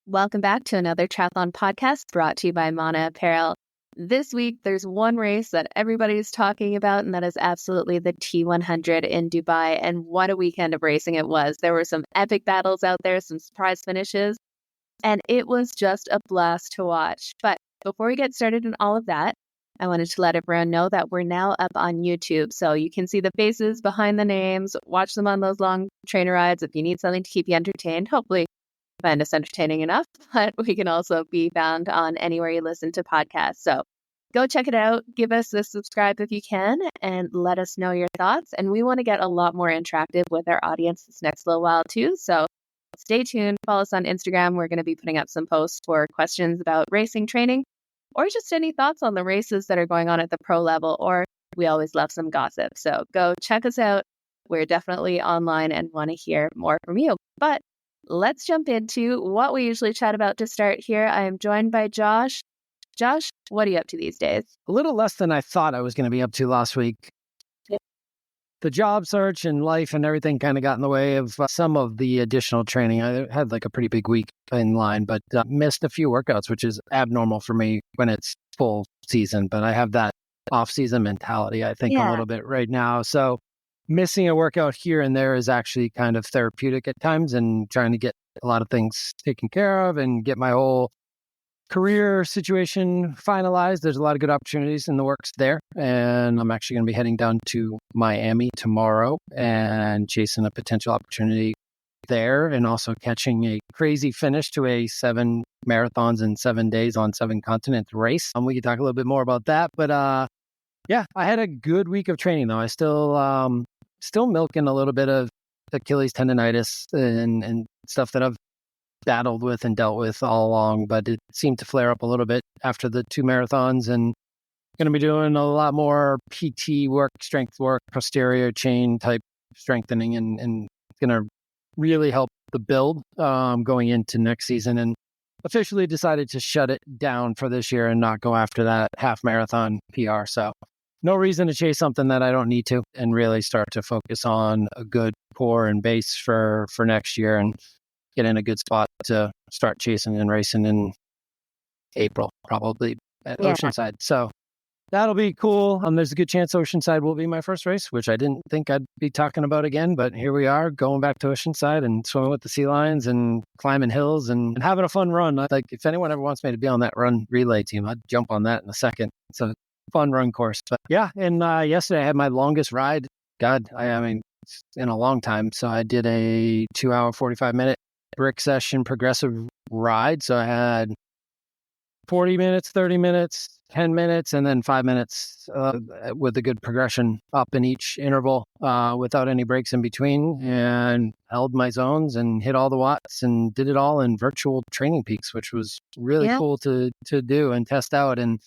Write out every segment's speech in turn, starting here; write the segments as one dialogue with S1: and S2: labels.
S1: Welcome back to Another Triathlon Podcast brought to you by Mana Apparel. This week, there's one race that everybody's talking about, and that is absolutely the T100 in Dubai. And what a weekend of racing it was. There were some epic battles out there, some surprise finishes, and it was just a blast to watch. But before we get started in all of that, I wanted to let everyone know that we're now up on YouTube. So you can see the faces behind the names, watch them on those long trainer rides if you need something to keep you entertained. Hopefully, find us entertaining enough, but we can also be found on anywhere you listen to podcasts. So go check it out. Give us a subscribe if you can, and let us know your thoughts. And we want to get a lot more interactive with our audience this next little while too. So stay tuned. Follow us on Instagram. We're going to be putting up some posts for questions about racing training, or just any thoughts on the races that are going on at the pro level, or we always love some gossip. So go check us out. We're definitely online and want to hear more from you. But let's jump into what we usually chat about to start here. I am joined by Josh. Josh, what are you up to these days?
S2: A little less than I thought I was going to be up to last week.
S1: Yep.
S2: The job search and life and everything kind of got in the way of some of the additional training. I had like a pretty big week in line, but missed a few workouts, which is abnormal for me when it's full season. But I have that off-season mentality, I think, a little bit right now. So missing a workout here and there is actually kind of therapeutic at times, and trying to get a lot of things taken care of and get my whole career situation finalized. There's a lot of good opportunities in the works there. And I'm actually going to be heading down to Miami tomorrow and chasing a potential opportunity there, and also catching a crazy finish to a 7 marathons in 7 days on 7 continents race. We can talk a little bit more about that. But yeah, I had a good week of training though. I still milking a little bit of Achilles tendonitis and stuff that I've battled with and dealt with all along, but it seemed to flare up a little bit after the 2 marathons, and going to be doing a lot more PT work, strength work, posterior chain type strengthening, and going to really help the build going into next season. And officially decided to shut it down for this year and not go after that half marathon PR. So no reason to chase something that I don't need to, and really start to focus on a good core and base for next year, and get in a good spot to start chasing and racing in April, probably at Oceanside. So that'll be cool. There's a good chance Oceanside will be my first race, which I didn't think I'd be talking about again, but here we are, going back to Oceanside and swimming with the sea lions and climbing hills and having a fun run. Like, if anyone ever wants me to be on that run relay team, I'd jump on that in a second. It's a fun run course. But yeah, and yesterday I had my longest ride. I mean, it's in a long time. So I did a 2-hour, 45-minute brick session progressive ride. So I had 40 minutes, 30 minutes, 10 minutes, and then 5 minutes with a good progression up in each interval without any breaks in between, and held my zones and hit all the watts and did it all in virtual training peaks, which was really cool to do and test out. And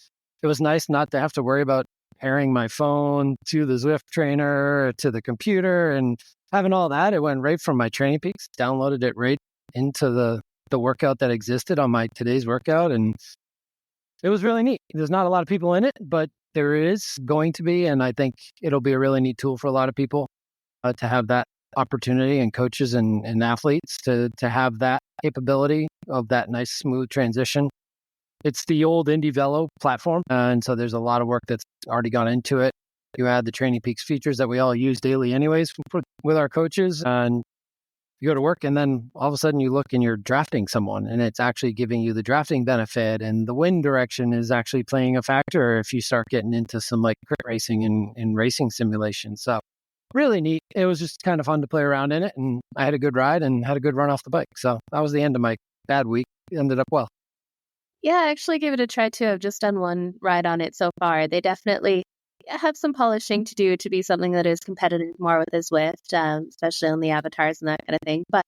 S2: it was nice not to have to worry about pairing my phone to the Zwift trainer, to the computer, and having all that. It went right from my training peaks, downloaded it right into the workout that existed on my today's workout. And it was really neat. There's not a lot of people in it, but there is going to be, and I think it'll be a really neat tool for a lot of people to have that opportunity, and coaches and athletes to have that capability of that nice smooth transition. It's the old Indie Velo platform, and so there's a lot of work that's already gone into it. You add the Training Peaks features that we all use daily anyways with our coaches, and you go to work, and then all of a sudden you look and you're drafting someone, and it's actually giving you the drafting benefit, and the wind direction is actually playing a factor if you start getting into some like crit racing and racing simulation. So really neat. It was just kind of fun to play around in it, and I had a good ride and had a good run off the bike. So that was the end of my bad week. It ended up well.
S1: Yeah, I actually gave it a try too. I've just done one ride on it so far. They definitely have some polishing to do to be something that is competitive more with the Zwift, especially on the avatars and that kind of thing. But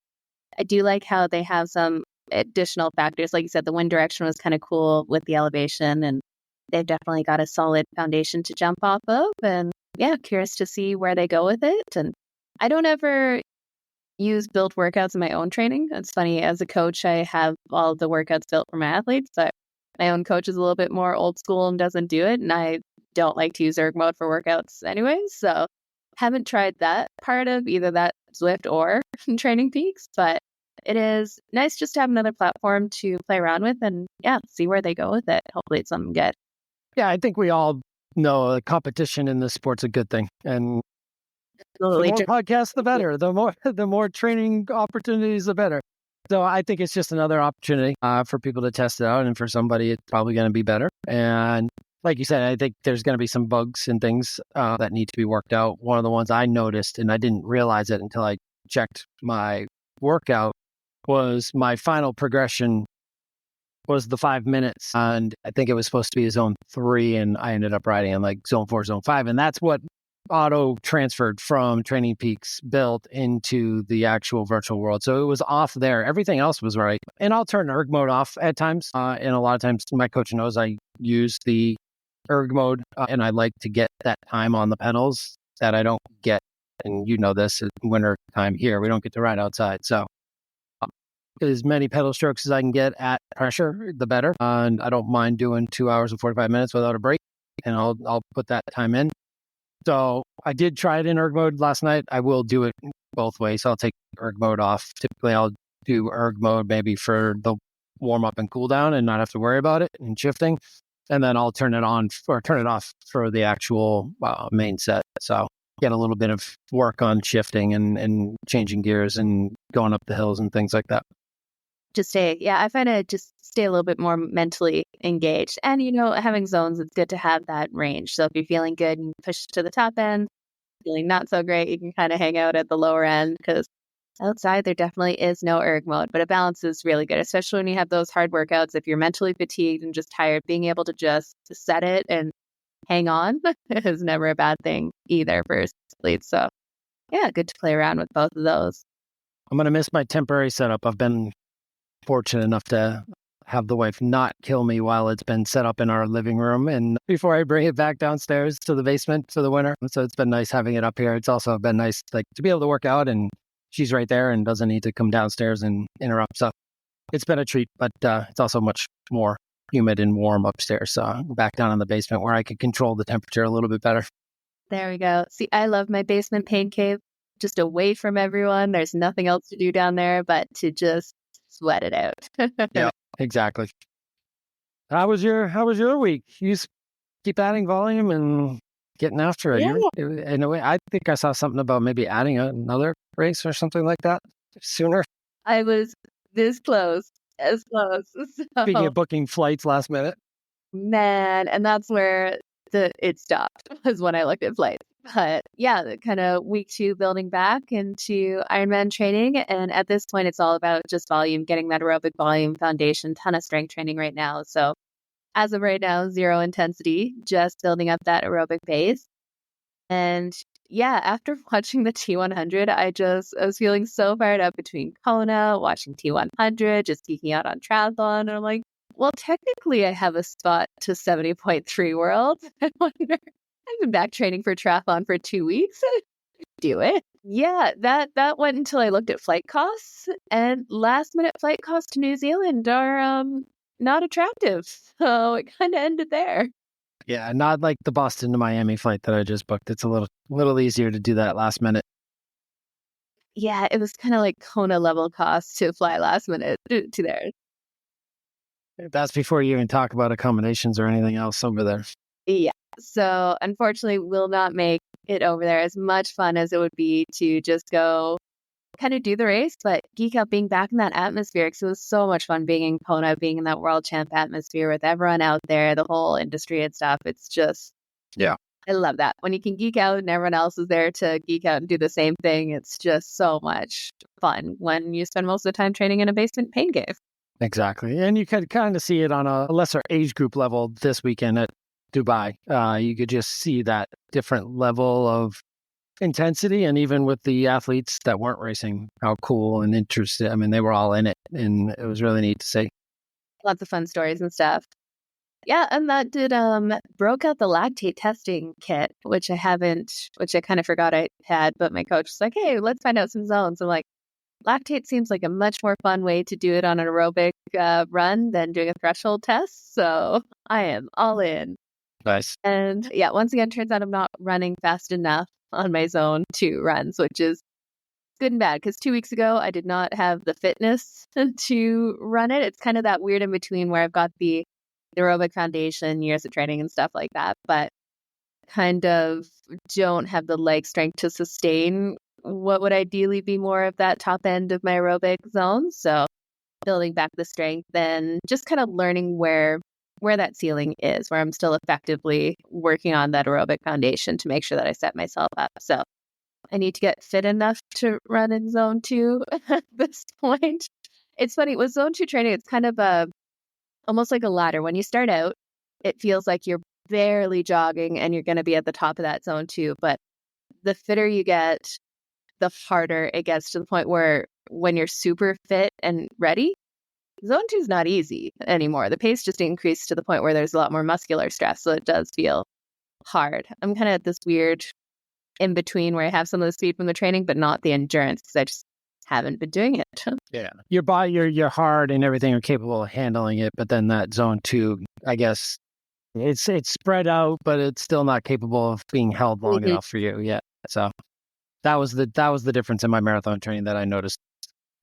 S1: I do like how they have some additional factors. Like you said, the wind direction was kind of cool with the elevation, and they've definitely got a solid foundation to jump off of. And yeah, curious to see where they go with it. And I don't ever use built workouts in my own training. It's funny, as a coach, I have all the workouts built for my athletes, but my own coach is a little bit more old school and doesn't do it. And I don't like to use erg mode for workouts anyways. So haven't tried that part of either that Zwift or Training Peaks, but it is nice just to have another platform to play around with and see where they go with it. Hopefully it's something good.
S2: Yeah, I think we all know the competition in this sport's a good thing. And
S1: Absolutely.
S2: the more podcasts, the better. The more training opportunities, the better. So I think it's just another opportunity for people to test it out. And for somebody, it's probably going to be better. And like you said, I think there's going to be some bugs and things that need to be worked out. One of the ones I noticed, and I didn't realize it until I checked my workout, was my final progression was the 5 minutes. And I think it was supposed to be zone 3, and I ended up riding in like zone 4, zone 5. And that's what auto transferred from Training Peaks built into the actual virtual world. So it was off there. Everything else was right. And I'll turn erg mode off at times. And a lot of times my coach knows I use the erg mode and I like to get that time on the pedals that I don't get. And you know this, it's winter time here. We don't get to ride outside. So as many pedal strokes as I can get at pressure, the better. And I don't mind doing 2 hours and 45 minutes without a break. And I'll put that time in. So I did try it in erg mode last night. I will do it both ways. I'll take erg mode off. Typically, I'll do erg mode maybe for the warm up and cool down and not have to worry about it and shifting. And then I'll turn it on or turn it off for the actual main set. So get a little bit of work on shifting and changing gears and going up the hills and things like that.
S1: I find it just stay a little bit more mentally engaged. And, having zones, it's good to have that range. So if you're feeling good, you push to the top end. Feeling not so great, you can kind of hang out at the lower end, because outside there definitely is no erg mode, but a balance is really good, especially when you have those hard workouts. If you're mentally fatigued and just tired, being able to just set it and hang on is never a bad thing either for athletes. So good to play around with both of those.
S2: I'm going to miss my temporary setup. I've been fortunate enough to have the wife not kill me while it's been set up in our living room and before I bring it back downstairs to the basement for the winter. So it's been nice having it up here. It's also been nice to be able to work out, and she's right there and doesn't need to come downstairs and interrupt. So it's been a treat, but it's also much more humid and warm upstairs. So I'm back down in the basement where I can control the temperature a little bit better.
S1: There we go. See, I love my basement pain cave, just away from everyone. There's nothing else to do down there but to just sweat it out.
S2: Yeah, exactly. How was your week? You keep adding volume and getting after it.
S1: Yeah.
S2: In a way, I think I saw something about maybe adding another race or something like that sooner.
S1: I was this close, as close.
S2: Speaking of booking flights last minute.
S1: Man, and that's where it stopped, was when I looked at flights. But kind of week 2 building back into Ironman training. And at this point, it's all about just volume, getting that aerobic volume foundation, ton of strength training right now. So as of right now, 0 intensity, just building up that aerobic base. And after watching the T100, I was feeling so fired up between Kona, watching T100, just geeking out on triathlon. And I'm like, well, technically I have a spot to 70.3 world. I wonder, I've been back training for triathlon for 2 weeks. Do it. Yeah, that went until I looked at flight costs, and last minute flight costs to New Zealand are not attractive. So it kind of ended there.
S2: Yeah, not like the Boston to Miami flight that I just booked. It's a little easier to do that last minute.
S1: Yeah, it was kind of like Kona level cost to fly last minute to there.
S2: That's before you even talk about accommodations or anything else over there.
S1: Yeah. So unfortunately, will not make it over there. As much fun as it would be to just go kind of do the race, but geek out being back in that atmosphere, because it was so much fun being in Kona, being in that world champ atmosphere with everyone out there, the whole industry and stuff. It's just, I love that. When you can geek out and everyone else is there to geek out and do the same thing, it's just so much fun when you spend most of the time training in a basement pain cave.
S2: Exactly. And you could kind of see it on a lesser age group level this weekend at Dubai. You could just see that different level of intensity. And even with the athletes that weren't racing, how cool and interested. I mean, they were all in it, and it was really neat to see.
S1: Lots of fun stories and stuff. Yeah, and that did broke out the lactate testing kit, which I kind of forgot I had, but my coach was like, hey, let's find out some zones. I'm like, lactate seems like a much more fun way to do it on an aerobic run than doing a threshold test. So I am all in.
S2: Nice.
S1: And once again, turns out I'm not running fast enough on my zone 2 runs, which is good and bad because 2 weeks ago, I did not have the fitness to run it. It's kind of that weird in between where I've got the aerobic foundation, years of training and stuff like that, but kind of don't have the leg strength to sustain what would ideally be more of that top end of my aerobic zone. So building back the strength, then just kind of learning where that ceiling is, where I'm still effectively working on that aerobic foundation to make sure that I set myself up. So I need to get fit enough to run in zone 2 at this point. It's funny, with zone 2 training, it's kind of almost like a ladder. When you start out, it feels like you're barely jogging and you're going to be at the top of that zone 2. But the fitter you get, the harder it gets, to the point where when you're super fit and ready, zone 2 is not easy anymore. The pace just increased to the point where there's a lot more muscular stress. So it does feel hard. I'm kind of at this weird in between where I have some of the speed from the training, but not the endurance because I just haven't been doing it.
S2: Yeah. Your body, your heart and everything are capable of handling it. But then that zone 2, I guess it's spread out, but it's still not capable of being held long enough for you yet. So that was the difference in my marathon training that I noticed.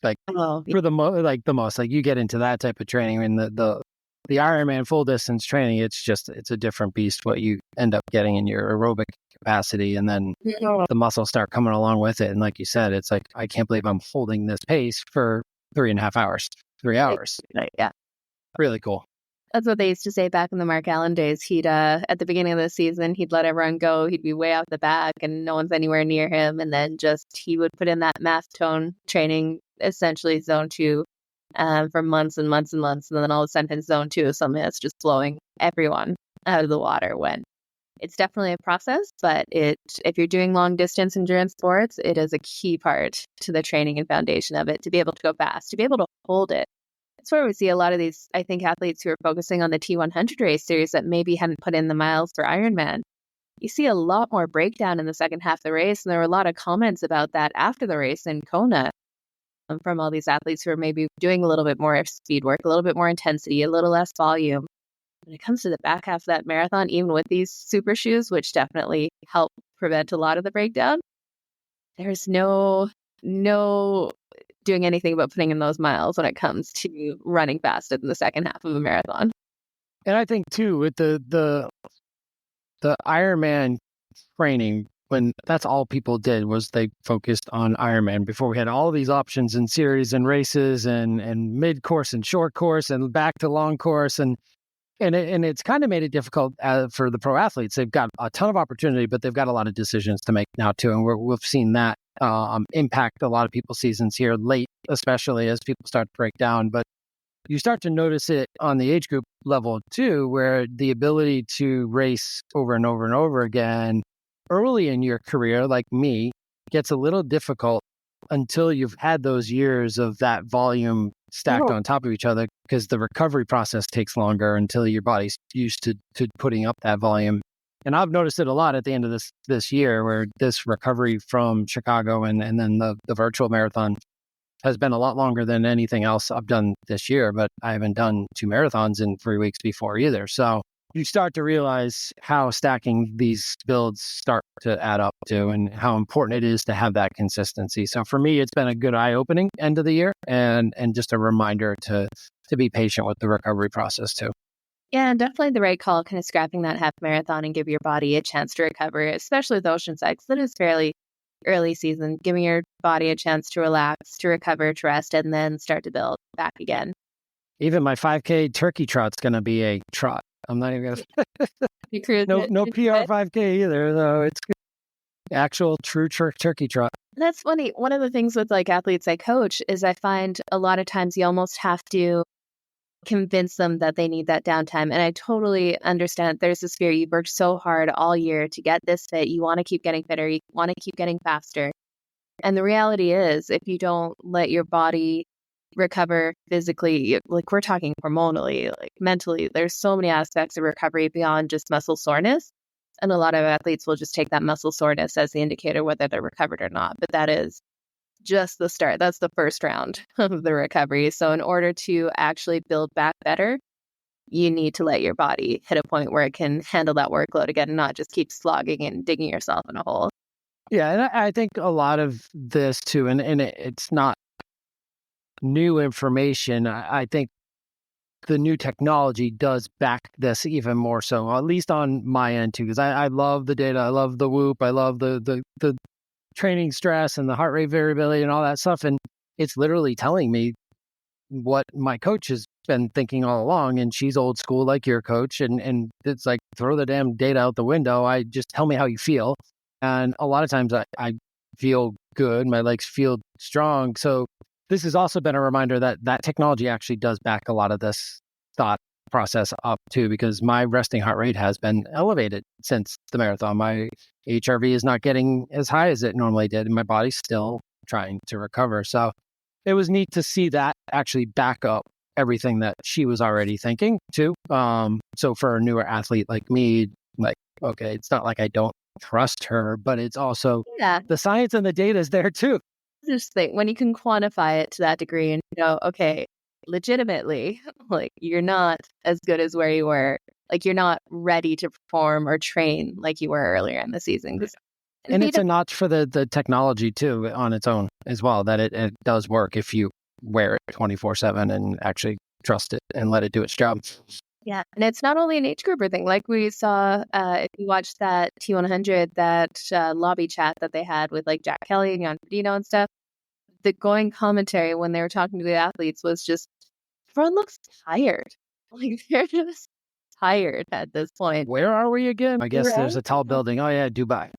S2: Like for the most, like you get into that type of training and the Ironman full distance training, it's a different beast what you end up getting in your aerobic capacity, and then the muscles start coming along with it. And like you said, it's like, I can't believe I'm holding this pace for 3.5 hours, 3 hours.
S1: Yeah.
S2: Really cool.
S1: That's what they used to say back in the Mark Allen days. He'd, at the beginning of the season, he'd let everyone go. He'd be way out the back and no one's anywhere near him. And then he would put in that mass tone training, essentially zone 2, for months and months and months. And then all of a sudden in zone 2, something that's just blowing everyone out of the water, when it's definitely a process. But if you're doing long distance endurance sports, it is a key part to the training and foundation of it, to be able to go fast, to be able to hold it. That's where we see a lot of these, I think, athletes who are focusing on the T100 race series that maybe hadn't put in the miles for Ironman. You see a lot more breakdown in the second half of the race. And there were a lot of comments about that after the race in Kona from all these athletes who are maybe doing a little bit more speed work, a little bit more intensity, a little less volume. When it comes to the back half of that marathon, even with these super shoes, which definitely help prevent a lot of the breakdown, there's no doing anything but putting in those miles when it comes to running fast in the second half of a marathon.
S2: And I think too, with the Ironman training, when that's all people did was they focused on Ironman. Before, we had all these options and series and races and mid course and short course and back to long course, and it's kind of made it difficult for the pro athletes. They've got a ton of opportunity, but they've got a lot of decisions to make now too, and we've seen that impact a lot of people's seasons here late, especially as people start to break down. But you start to notice it on the age group level too, where the ability to race over and over and over again early in your career, like me, gets a little difficult until you've had those years of that volume stacked on top of each other, because the recovery process takes longer until your body's used to putting up that volume. And I've noticed it a lot at the end of this year, where this recovery from Chicago and then the virtual marathon has been a lot longer than anything else I've done this year, but I haven't done 2 marathons in 3 weeks before either. So you start to realize how stacking these builds start to add up to, and how important it is to have that consistency. So for me, it's been a good eye-opening end of the year, and just a reminder to be patient with the recovery process too.
S1: Yeah, and definitely the right call, kind of scrapping that half marathon and give your body a chance to recover, especially with Oceanside, because it is fairly early season, giving your body a chance to relax, to recover, to rest, and then start to build back again.
S2: Even my 5K turkey trot's going to be a trot. I'm not even going to... No PR 5K either, though. It's actual true turkey trot.
S1: That's funny. One of the things with like athletes I coach is I find a lot of times you almost have to convince them that they need that downtime. And I totally understand. There's this fear. You've worked so hard all year to get this fit. You want to keep getting fitter. You want to keep getting faster. And the reality is, if you don't let your body recover physically, like we're talking hormonally, like mentally, there's so many aspects of recovery beyond just muscle soreness. And a lot of athletes will just take that muscle soreness as the indicator whether they're recovered or not. But that is just the start. That's the first round of the recovery. So in order to actually build back better, you need to let your body hit a point where it can handle that workload again and not just keep slogging and digging yourself in a hole.
S2: Yeah, and I think a lot of this too, and it's not new information. I think the new technology does back this even more so, at least on my end too, because I love the data. I love the Whoop. I love the training stress and the heart rate variability and all that stuff. And it's literally telling me what my coach has been thinking all along. And she's old school like your coach. And it's like, throw the damn data out the window. I just tell me how you feel. And a lot of times I feel good. My legs feel strong. So this has also been a reminder that that technology actually does back a lot of this thought process up too, because my resting heart rate has been elevated since the marathon. My HRV is not getting as high as it normally did, and my body's still trying to recover. So it was neat to see that actually back up everything that she was already thinking too. So for a newer athlete like me, like, okay, it's not like I don't trust her, but it's also
S1: Yeah.
S2: the science and the data is there too.
S1: Just think when you can quantify it to that degree and go, okay, legitimately, like you're not as good as where you were. Like you're not ready to perform or train like you were earlier in the season.
S2: And it's a notch for the technology too on its own as well, that it does work if you wear it 24/7 and actually trust it and let it do its job.
S1: Yeah. And it's not only an age grouper thing. Like we saw, if you watched that T100, that lobby chat that they had with like Jack Kelly and Jan Frodeno and stuff, the going commentary when they were talking to the athletes was just, everyone looks tired. Like they're just tired at this point.
S2: Where are we again? I guess there's
S1: Right?
S2: a tall building. Oh yeah, Dubai.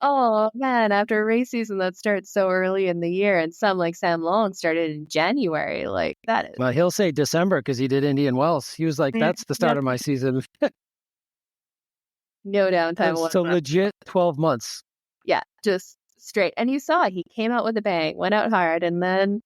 S1: Oh man, after a race season that starts so early in the year, and some like Sam Long started in January, like that is
S2: Well, he'll say December because he did Indian Wells. He was like, that's the start of my season.
S1: no downtime
S2: So
S1: whatsoever.
S2: legit 12 months.
S1: Yeah, just straight. And you saw he came out with a bang, went out hard, and then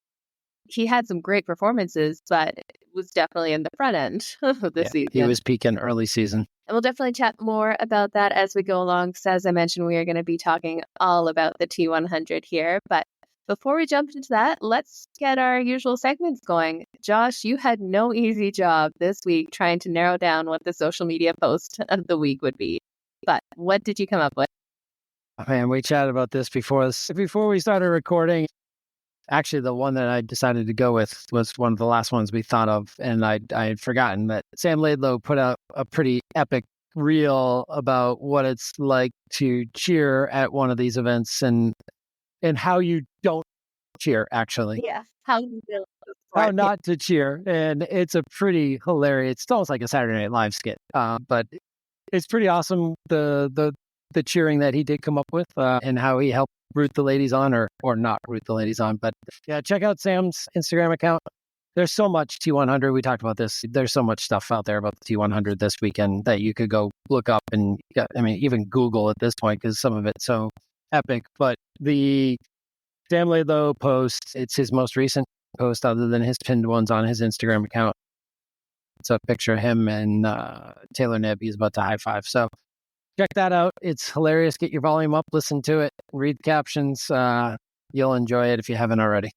S1: he had some great performances, but it was definitely in the front end of the
S2: Yeah,
S1: season.
S2: he was peaking early season.
S1: And we'll definitely chat more about that as we go along. So as I mentioned, we are going to be talking all about the T100 here. But before we jump into that, let's get our usual segments going. Josh, you had no easy job this week trying to narrow down what the social media post of the week would be. But what did you come up with?
S2: Man, we chatted about this before we started recording. Actually, the one that I decided to go with was one of the last ones we thought of, and I had forgotten that Sam Laidlow put out a pretty epic reel about what it's like to cheer at one of these events and how you don't cheer, actually.
S1: Yeah. How you feel?
S2: How not to cheer. And it's a pretty hilarious, it's almost like a Saturday Night Live skit, but it's pretty awesome, the cheering that he did come up with, and how he helped root the ladies on, or not root the ladies on. But yeah, check out Sam's Instagram account. There's so much T100. We talked about this. There's so much stuff out there about the T100 this weekend that you could go look up and, I mean, even Google at this point because some of it's so epic. But the Sam Laidlow post, it's his most recent post other than his pinned ones on his Instagram account. It's a picture of him and Taylor Knibb. He's about to high five. So check that out. It's hilarious. Get your volume up, listen to it, read the captions. You'll enjoy it if you haven't already.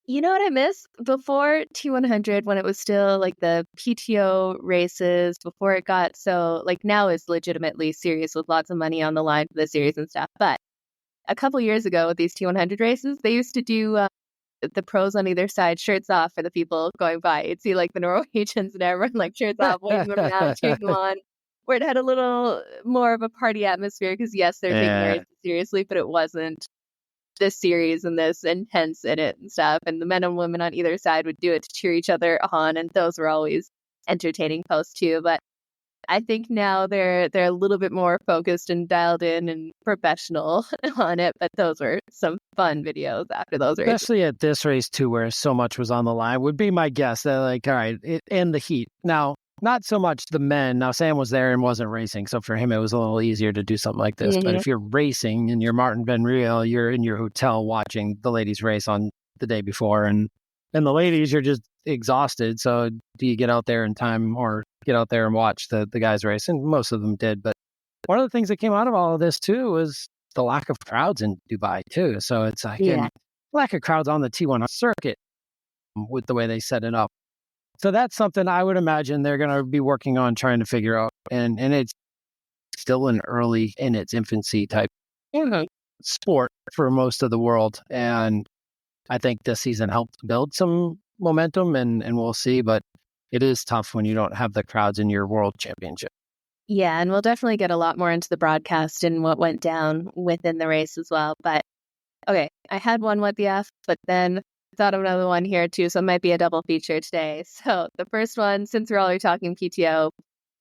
S1: You know what I miss? Before T100, when it was still like the PTO races, before it got so, like now it's legitimately serious with lots of money on the line for the series and stuff. But a couple years ago with these T100 races, they used to do the pros on either side, shirts off for the people going by. You'd see like the Norwegians and everyone like shirts off, waving them around, cheering them on. Where it had a little more of a party atmosphere because yes, they're taking the races seriously, but it wasn't this series and this intense in it and stuff. And the men and women on either side would do it to cheer each other on, and those were always entertaining posts too. But I think now they're a little bit more focused and dialed in and professional on it. But those were some fun videos after those races.
S2: Especially at this race too, where so much was on the line, would be my guess. That like, all right, and the heat. Now, not so much the men. Now, Sam was there and wasn't racing, so for him it was a little easier to do something like this. But if you're racing and you're Martin Van Riel, you're in your hotel watching the ladies race on the day before, and the ladies, you're just exhausted. So do you get out there in time or get out there and watch the guys race? And most of them did. But one of the things that came out of all of this too was the lack of crowds in Dubai too. So it's like lack of crowds on the T100 circuit with the way they set it up. So that's something I would imagine they're going to be working on trying to figure out. And it's still in its infancy type sport for most of the world. And I think this season helped build some momentum, and we'll see. But it is tough when you don't have the crowds in your world championship.
S1: Yeah, and we'll definitely get a lot more into the broadcast and what went down within the race as well. But okay, I had one what the F, but then I thought of another one here too, so it might be a double feature today. So the first one, since we're already talking PTO,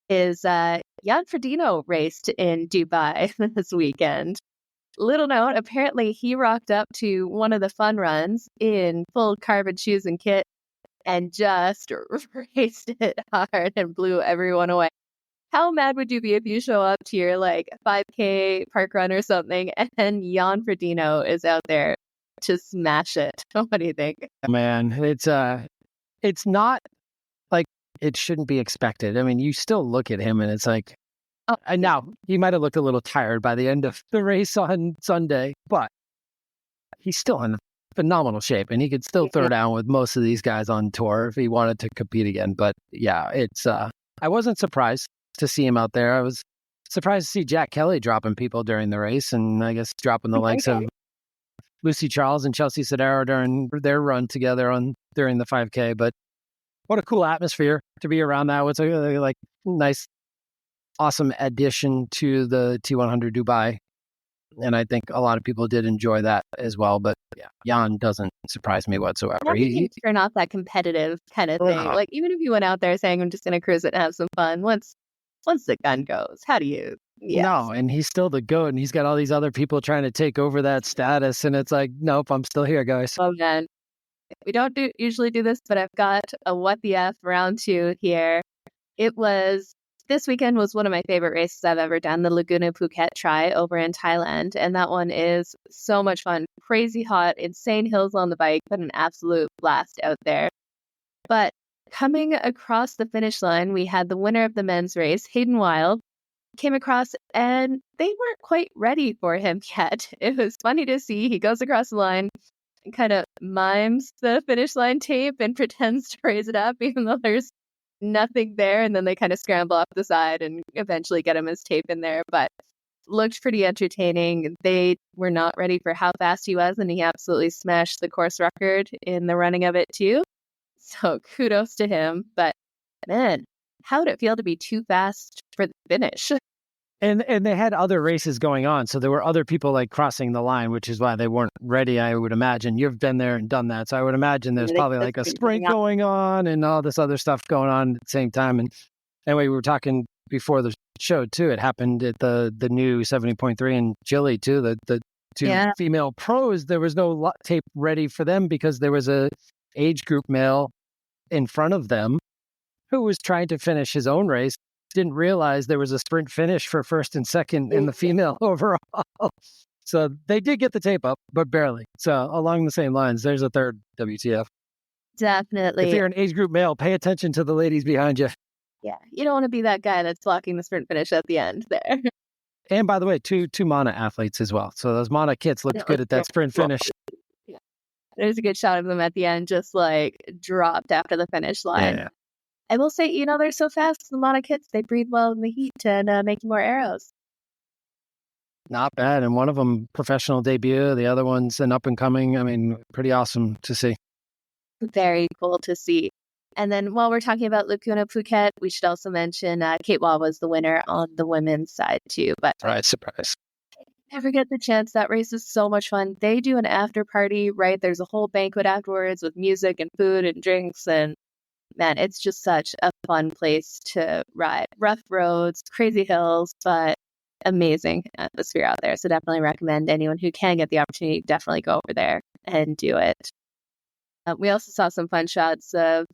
S1: is Jan Frodeno raced in Dubai this weekend. Little note, apparently he rocked up to one of the fun runs in full carbon shoes and kit and just raced it hard and blew everyone away. How mad would you be if you show up to your 5K park run or something and Jan Frodeno is out there to smash it? What do you think?
S2: Man, it's not like it shouldn't be expected. I mean, you still look at him and it's like, and now he might have looked a little tired by the end of the race on Sunday, but he's still in phenomenal shape and he could still throw down with most of these guys on tour if he wanted to compete again. But yeah, I wasn't surprised to see him out there. I was surprised to see Jack Kelly dropping people during the race, and I guess dropping the likes of Lucy Charles and Chelsea Sodaro during their run together during the 5K. But what a cool atmosphere to be around that. It's a nice, awesome addition to the T100 Dubai. And I think a lot of people did enjoy that as well. But yeah, Jan doesn't surprise me whatsoever.
S1: You're not that competitive kind of thing. Like, even if you went out there saying, I'm just going to cruise it and have some fun, once the gun goes, how do you? Yes.
S2: No, and he's still the GOAT, and he's got all these other people trying to take over that status. And it's like, nope, I'm still here, guys.
S1: Oh, man. We don't usually do this, but I've got a what the F round 2 here. This weekend was one of my favorite races I've ever done, the Laguna Phuket Tri over in Thailand. And that one is so much fun. Crazy hot, insane hills on the bike, but an absolute blast out there. But coming across the finish line, we had the winner of the men's race, Hayden Wilde, came across and they weren't quite ready for him yet. It was funny to see. He goes across the line and kind of mimes the finish line tape and pretends to raise it up, even though there's nothing there. And then they kind of scramble up the side and eventually get him his tape in there. But looked pretty entertaining. They were not ready for how fast he was, and he absolutely smashed the course record in the running of it too. So kudos to him. But man, how would it feel to be too fast for the finish?
S2: And they had other races going on. So there were other people crossing the line, which is why they weren't ready, I would imagine. You've been there and done that. So I would imagine there's probably a sprint going on and all this other stuff going on at the same time. And anyway, we were talking before the show too. It happened at the new 70.3 in Chile too. The two female pros, there was no tape ready for them because there was a age group male in front of them who was trying to finish his own race, didn't realize there was a sprint finish for first and second in the female overall. So they did get the tape up, but barely. So along the same lines, there's a third WTF.
S1: Definitely.
S2: If you're an age group male, pay attention to the ladies behind you.
S1: Yeah, you don't want to be that guy that's blocking the sprint finish at the end there.
S2: And by the way, two Mana athletes as well. So those Mana kits looked good at that sprint finish.
S1: Yeah. There's a good shot of them at the end, just dropped after the finish line.
S2: Yeah.
S1: I will say, they're so fast, the Mana kits, they breathe well in the heat and make more arrows.
S2: Not bad. And one of them, professional debut. The other one's an up and coming. I mean, pretty awesome to see.
S1: Very cool to see. And then while we're talking about Laguna Phuket, we should also mention Kate Waugh was the winner on the women's side too. But
S2: Surprise.
S1: Never get the chance. That race is so much fun. They do an after party, right? There's a whole banquet afterwards with music and food and drinks. And man, it's just such a fun place to ride. Rough roads, crazy hills, but amazing atmosphere out there. So definitely recommend anyone who can get the opportunity, definitely go over there and do it. We also saw some fun shots of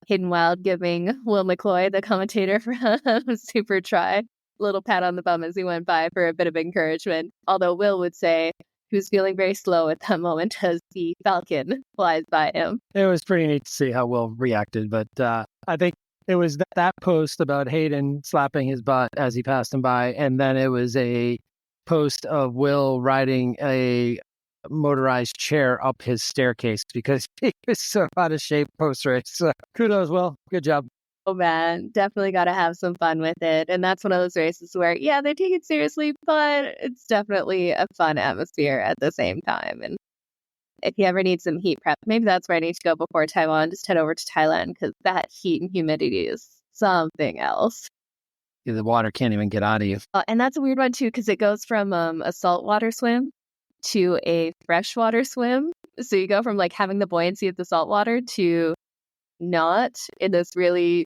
S1: Hayden Wilde giving Will McCloy, the commentator from Super Tri, a little pat on the bum as he went by for a bit of encouragement. Although Will would say he was feeling very slow at that moment as the Falcon flies by him.
S2: It was pretty neat to see how Will reacted. But I think it was that post about Hayden slapping his butt as he passed him by. And then it was a post of Will riding a motorized chair up his staircase because he was so out of shape post-race. So kudos, Will. Good job.
S1: Oh man, definitely got to have some fun with it. And that's one of those races where, yeah, they take it seriously, but it's definitely a fun atmosphere at the same time. And if you ever need some heat prep, maybe that's where I need to go before Taiwan. Just head over to Thailand because that heat and humidity is something else.
S2: Yeah, the water can't even get out of you.
S1: And that's a weird one too, because it goes from a saltwater swim to a freshwater swim. So you go from like having the buoyancy of the saltwater to not in this really,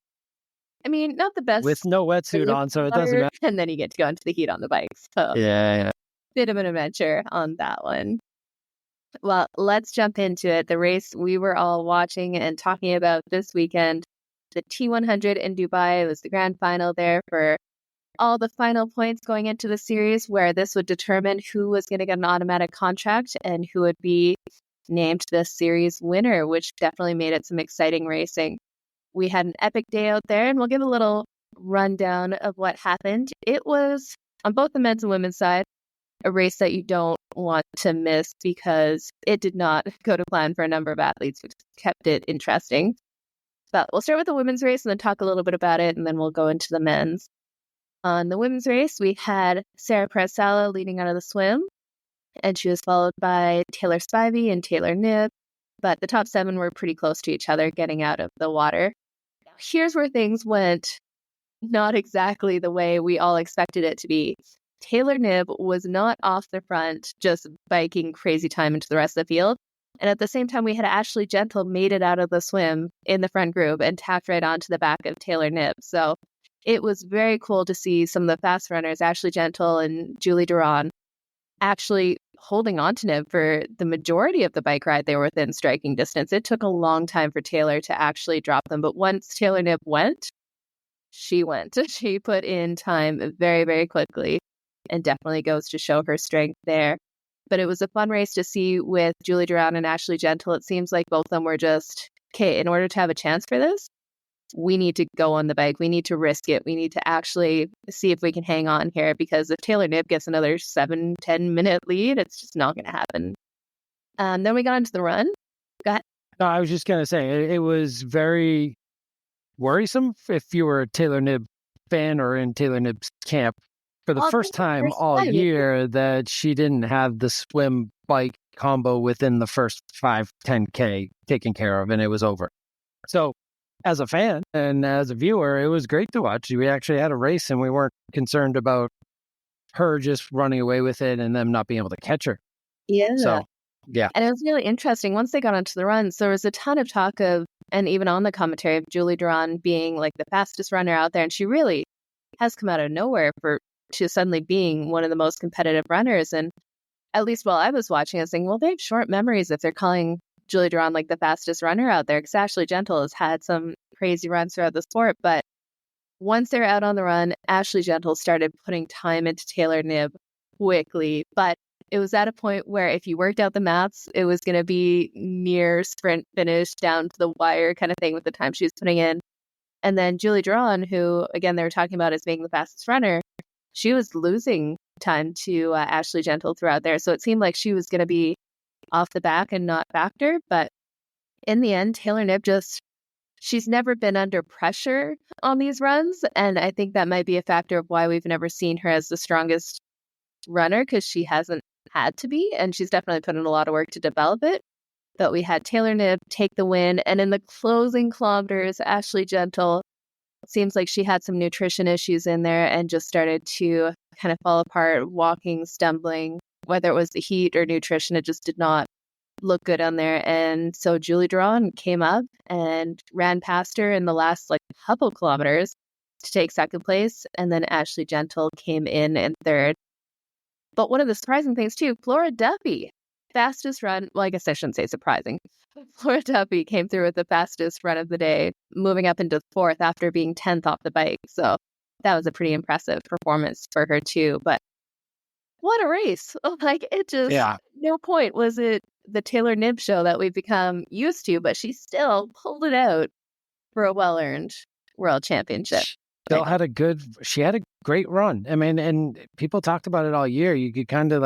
S1: I mean, not the best.
S2: With no wetsuit on, so it doesn't matter.
S1: And then you get to go into the heat on the bike. So
S2: Yeah.
S1: bit of an adventure on that one. Well, let's jump into it. The race we were all watching and talking about this weekend, the T100 in Dubai. It was the grand final there for all the final points going into the series, where this would determine who was going to get an automatic contract and who would be named the series winner, which definitely made it some exciting racing. We had an epic day out there, and we'll give a little rundown of what happened. It was, on both the men's and women's side, a race that you don't want to miss because it did not go to plan for a number of athletes, which kept it interesting. But we'll start with the women's race and then talk a little bit about it, and then we'll go into the men's. On the women's race, we had Sarah Pressala leading out of the swim, and she was followed by Taylor Spivey and Taylor Knibb, but the top 7 were pretty close to each other getting out of the water. Now, here's where things went not exactly the way we all expected it to be. Taylor Knibb was not off the front, just biking crazy time into the rest of the field. And at the same time, we had Ashley Gentle made it out of the swim in the front group and tacked right onto the back of Taylor Knibb. So it was very cool to see some of the fast runners, Ashley Gentle and Julie Duran, actually holding on to Knibb for the majority of the bike ride. They were within striking distance. It took a long time for Taylor to actually drop them. But once Taylor Knibb went, she went. She put in time very, very quickly, and definitely goes to show her strength there. But it was a fun race to see with Julie Duran and Ashley Gentle. It seems like both of them were just, okay, in order to have a chance for this, we need to go on the bike. We need to risk it. We need to actually see if we can hang on here, because if Taylor Knibb gets another 7-10 minute lead, it's just not going to happen. Then we got into the run. Go ahead.
S2: No, I was just going to say, it was very worrisome if you were a Taylor Knibb fan or in Taylor Knibb's camp for the first time all year that she didn't have the swim bike combo within the first 5-10K taken care of, and it was over. So as a fan and as a viewer, it was great to watch. We actually had a race and we weren't concerned about her just running away with it and them not being able to catch her.
S1: Yeah.
S2: So, yeah.
S1: And it was really interesting. Once they got onto the runs, there was a ton of talk of, and even on the commentary, of Julie Duran being like the fastest runner out there. And she really has come out of nowhere to suddenly being one of the most competitive runners. And at least while I was watching, I was thinking, well, they have short memories if they're calling Julie Duran like the fastest runner out there, because Ashley Gentle has had some crazy runs throughout the sport. But once they're out on the run, Ashley Gentle started putting time into Taylor Knibb quickly. But it was at a point where if you worked out the maths, it was going to be near sprint finish down to the wire kind of thing with the time she was putting in. And then Julie Duran, who, again, they were talking about as being the fastest runner, she was losing time to Ashley Gentle throughout there. So it seemed like she was going to be off the back and not factor. But in the end, Taylor Knibb she's never been under pressure on these runs. And I think that might be a factor of why we've never seen her as the strongest runner, because she hasn't had to be. And she's definitely put in a lot of work to develop it. But we had Taylor Knibb take the win. And in the closing kilometers, Ashley Gentle, seems like she had some nutrition issues in there and just started to kind of fall apart, walking, stumbling, whether it was the heat or nutrition. It just did not look good on there. And so Julie Duran came up and ran past her in the last couple kilometers to take second place. And then Ashley Gentle came in third. But one of the surprising things too, Flora Duffy, fastest run. Well, I guess I shouldn't say surprising. Flora Duffy came through with the fastest run of the day, moving up into fourth after being 10th off the bike. So that was a pretty impressive performance for her too. But what a race. It just, no point was it the Taylor Knibb show that we've become used to, but she still pulled it out for a well-earned world championship.
S2: She had a great run. I mean, and people talked about it all year. You could kind of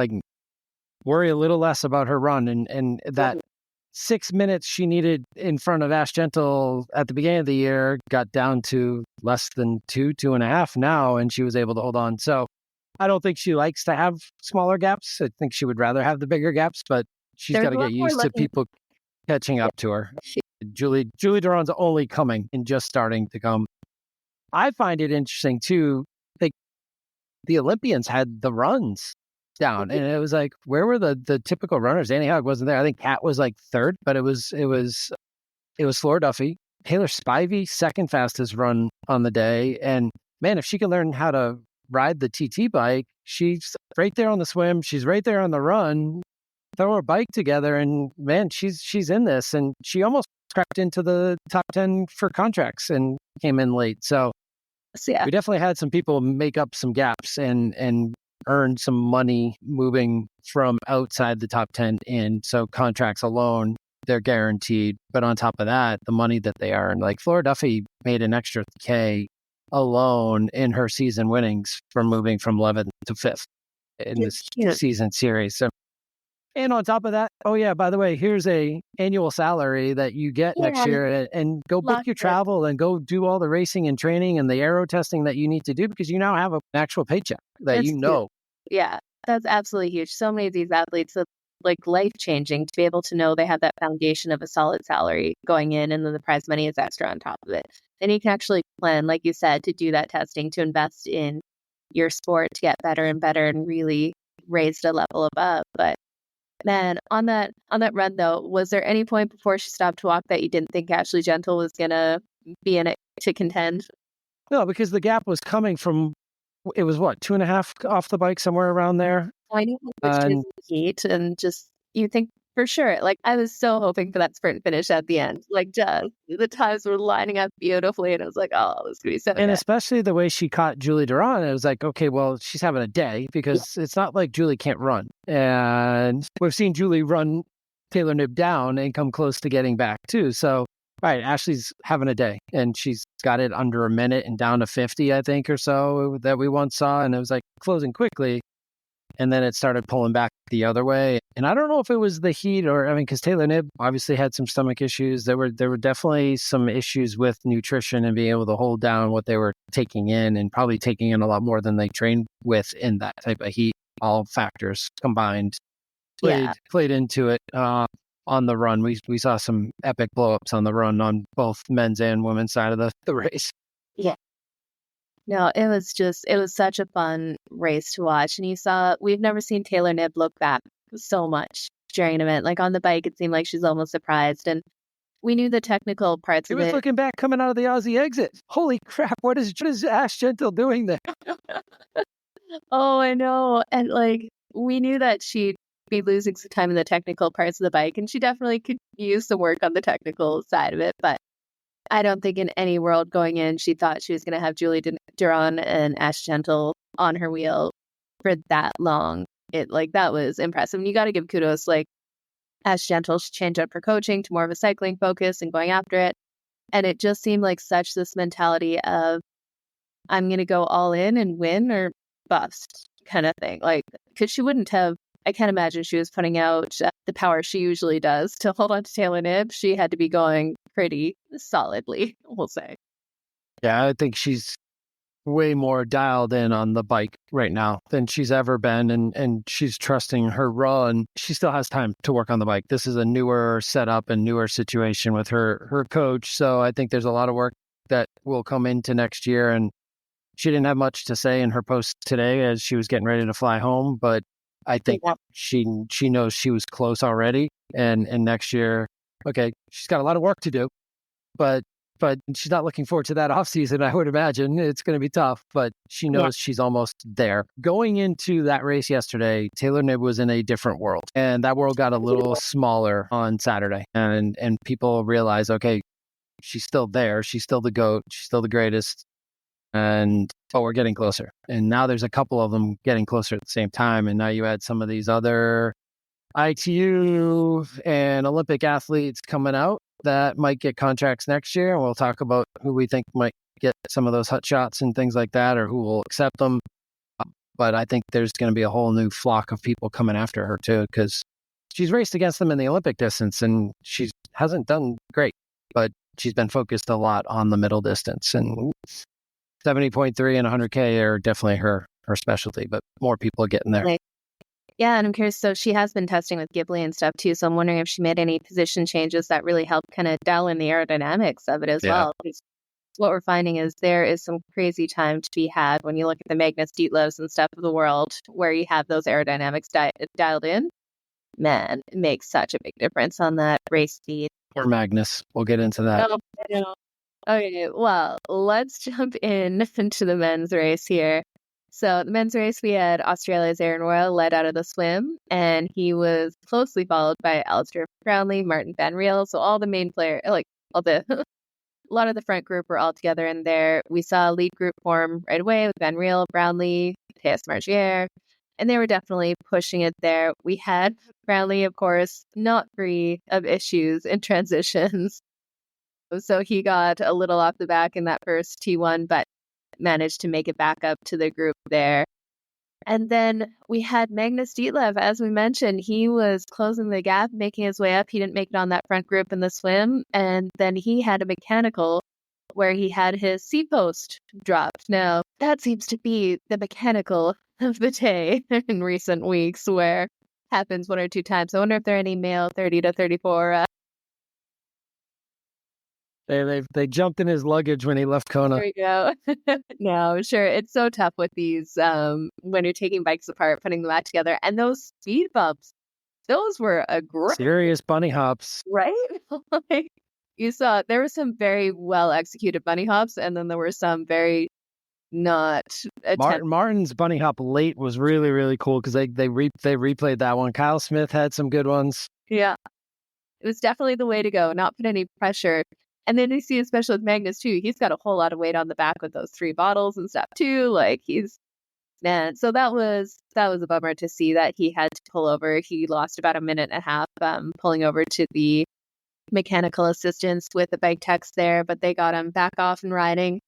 S2: worry a little less about her run and that 6 minutes she needed in front of Ash Gentle at the beginning of the year got down to less than 2.5 now, and she was able to hold on. So I don't think she likes to have smaller gaps. I think she would rather have the bigger gaps, but she's got to get used to people catching up to her. Julie Duran's only coming and just starting to come. I find it interesting too. Like the Olympians had the runs down, and it was like, where were the typical runners? Annie Haug wasn't there. I think Kat was like third, but it was Flora Duffy, Taylor Spivey, second fastest run on the day. And man, if she can learn how to ride the TT bike, she's right there on the swim. She's right there on the run. Throw her bike together, and man, she's in this. And she almost crept into the top 10 for contracts and came in late. So
S1: yeah,
S2: we definitely had some people make up some gaps and earn some money moving from outside the top 10 in. So contracts alone, they're guaranteed. But on top of that, the money that they earn, like Flora Duffy made an extra K alone in her season winnings from moving from 11th to 5th in this season series. So, and on top of that, oh yeah, by the way, here's a annual salary that you get next year, and go book your travel and go do all the racing and training and the aero testing that you need to do, because you now have an actual paycheck that you know.
S1: Yeah, that's absolutely huge. So many of these athletes, are like life-changing to be able to know they have that foundation of a solid salary going in, and then the prize money is extra on top of it. Then you can actually plan, like you said, to do that testing, to invest in your sport, to get better and better and really raise the level above. But man, on that run though, was there any point before she stopped to walk that you didn't think Ashley Gentle was gonna be in it to contend?
S2: No, because the gap was coming from, it was what, 2.5 off the bike, somewhere around there.
S1: I know, which is heat, and just you think for sure. Like I was so hoping for that sprint finish at the end. Like just the times were lining up beautifully, and I was like, oh, this could be so.
S2: And especially the way she caught Julie Duran, it was like, okay, well, she's having a day, because it's not like Julie can't run. And we've seen Julie run Taylor Knibb down and come close to getting back too. So, right, Ashley's having a day, and she's got it under a minute and down to 50, I think, or so that we once saw. And it was like closing quickly. And then it started pulling back the other way. And I don't know if it was the heat or, because Taylor Knibb obviously had some stomach issues. There were definitely some issues with nutrition and being able to hold down what they were taking in, and probably taking in a lot more than they trained with in that type of heat. All factors combined played into it. On the run, we saw some epic blowups on the run on both men's and women's side of the race.
S1: Yeah. No, it was such a fun race to watch. And we've never seen Taylor Knibb look back so much during an event. Like on the bike, it seemed like she's almost surprised. And we knew the technical parts of it.
S2: He was looking back coming out of the Aussie exit. Holy crap, what is Ash Gentle doing there?
S1: Oh, I know. And like, we knew that she'd be losing some time in the technical parts of the bike, and she definitely could use some work on the technical side of it. But I don't think in any world going in, she thought she was going to have Julie Duran and Ash Gentle on her wheel for that long. That was impressive. And you got to give kudos, like Ash Gentle, she changed up her coaching to more of a cycling focus and going after it. And it just seemed like such this mentality of, I'm going to go all in and win or bust kind of thing. Like, because she wouldn't have, I can't imagine she was putting out the power she usually does to hold on to Taylor Knibb. She had to be going pretty solidly, we'll say.
S2: Yeah, I think she's way more dialed in on the bike right now than she's ever been, and she's trusting her run. She still has time to work on the bike. This is a newer setup and newer situation with her coach, so I think there's a lot of work that will come into next year. And she didn't have much to say in her post today as she was getting ready to fly home, but I think she knows she was close already, and next year, okay, she's got a lot of work to do, but she's not looking forward to that off season. I would imagine it's going to be tough, but she knows she's almost there. Going into that race yesterday, Taylor Knibb was in a different world, and that world got a little smaller on Saturday, and people realize, okay, she's still there, she's still the GOAT, she's still the greatest. But we're getting closer. And now there's a couple of them getting closer at the same time. And now you add some of these other ITU and Olympic athletes coming out that might get contracts next year. And we'll talk about who we think might get some of those hot shots and things like that, or who will accept them. But I think there's going to be a whole new flock of people coming after her too, because she's raced against them in the Olympic distance, and she hasn't done great, but she's been focused a lot on the middle distance. And 70.3 and 100K are definitely her specialty, but more people are getting there.
S1: Yeah, and I'm curious, so she has been testing with Ghibli and stuff too, so I'm wondering if she made any position changes that really helped kind of dial in the aerodynamics of it as well. Because what we're finding is there is some crazy time to be had when you look at the Magnus Dietlevs and stuff of the world, where you have those aerodynamics dialed in. Man, it makes such a big difference on that race speed.
S2: Or Magnus. We'll get into that.
S1: Oh, I know. Okay, well, let's jump into the men's race here. So the men's race, we had Australia's Aaron Royal led out of the swim, and he was closely followed by Alistair Brownlee, Martin Van Riel. So all the main players, a lot of the front group were all together in there. We saw a lead group form right away with Van Riel, Brownlee, Teus Margier, and they were definitely pushing it there. We had Brownlee, of course, not free of issues in transitions. So he got a little off the back in that first T1, but managed to make it back up to the group there. And then we had Magnus Ditlev, as we mentioned, he was closing the gap, making his way up. He didn't make it on that front group in the swim. And then he had a mechanical where he had his seat post dropped. Now, that seems to be the mechanical of the day in recent weeks, where happens one or two times. I wonder if there are any male 30 to 34
S2: They jumped in his luggage when he left Kona.
S1: There we go. No, sure. It's so tough with these when you're taking bikes apart, putting them back together. And those speed bumps, those were a great...
S2: Serious bunny hops.
S1: Right? Like, you saw, there were some very well executed bunny hops, and then there were some very not...
S2: Martin's bunny hop late was really, really cool because they replayed that one. Kyle Smith had some good ones.
S1: Yeah. It was definitely the way to go, not put any pressure. And then you see, especially with Magnus too, he's got a whole lot of weight on the back with those 3 bottles and stuff too. Like so that was a bummer to see that he had to pull over. He lost about a minute and a half pulling over to the mechanical assistance with the bike techs there, but they got him back off and riding.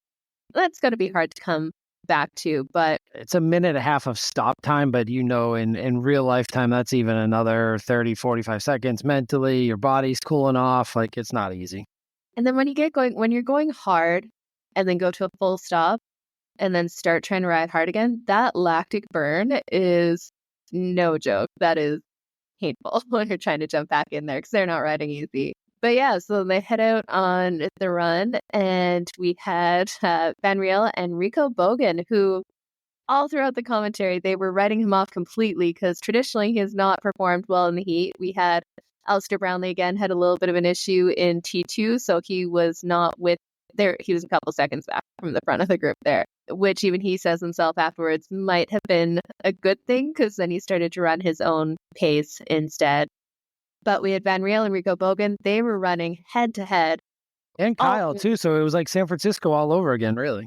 S1: That's going to be hard to come back to, but
S2: it's a minute and a half of stop time, but in real life time, that's even another 30, 45 seconds mentally. Your body's cooling off. Like, it's not easy.
S1: And then when you're going hard and then go to a full stop and then start trying to ride hard again, that lactic burn is no joke. That is painful when you're trying to jump back in there because they're not riding easy. But yeah, so they head out on the run, and we had Van Riel and Rico Bogan, who all throughout the commentary, they were writing him off completely because traditionally he has not performed well in the heat. We had Alistair Brownlee again had a little bit of an issue in T2, so he was not with there. He was a couple seconds back from the front of the group there, which even he says himself afterwards might have been a good thing because then he started to run his own pace instead. But we had Van Riel and Rico Bogan. They were running head to head.
S2: And Kyle too, so it was like San Francisco all over again, really.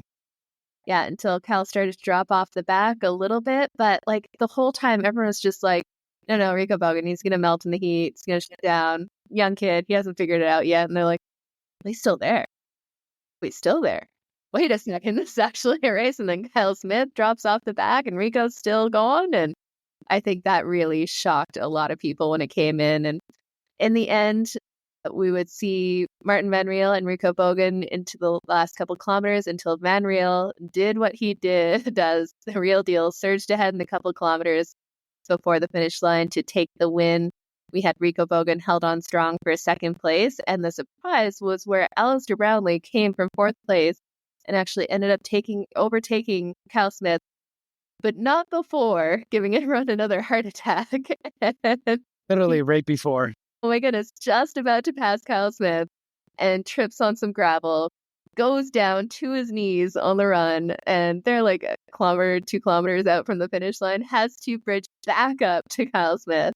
S1: Yeah, until Kyle started to drop off the back a little bit. But like the whole time, everyone was just like, no, Rico Bogan, he's going to melt in the heat. He's going to shut down. Young kid, he hasn't figured it out yet. And they're like, he's still there. Wait, still there? Wait a second, this is actually a race. And then Kyle Smith drops off the back and Rico's still gone. And I think that really shocked a lot of people when it came in. And in the end, we would see Martin Van Riel and Rico Bogan into the last couple kilometers until Van Riel did what he does, the real deal, surged ahead in a couple kilometers before the finish line to take the win. We had Rico Bogan held on strong for second place, and the surprise was where Alistair Brownlee came from 4th place and actually ended up overtaking Kyle Smith, but not before giving everyone another heart attack.
S2: Literally right before.
S1: Oh my goodness, just about to pass Kyle Smith and trips on some gravel, goes down to his knees on the run, and they're like a kilometer, 2 kilometers out from the finish line, has to bridge back up to Kyle Smith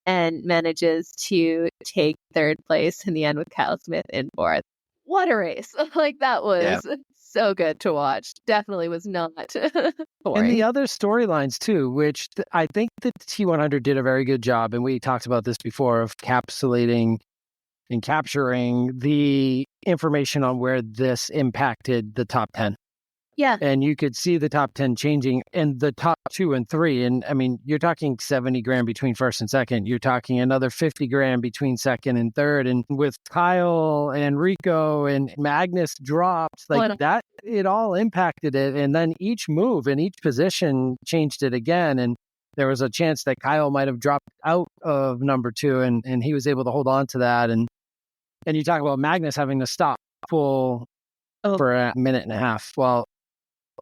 S1: and manages to take 3rd place in the end with Kyle Smith in 4th. What a race. Like, that was so good to watch. Definitely was not boring.
S2: And the other storylines too, which I think the T100 did a very good job, and we talked about this before, of capsulating and capturing the information on where this impacted the top 10.
S1: Yeah.
S2: And you could see the top 10 changing and the top 2 and 3. And I mean, you're talking 70 grand between first and second. You're talking another 50 grand between second and third. And with Kyle and Rico and Magnus dropped, like that, it all impacted it. And then each move in each position changed it again. And there was a chance that Kyle might have dropped out of number 2 and he was able to hold on to that. And you talk about Magnus having to stop full for a minute and a half. Well,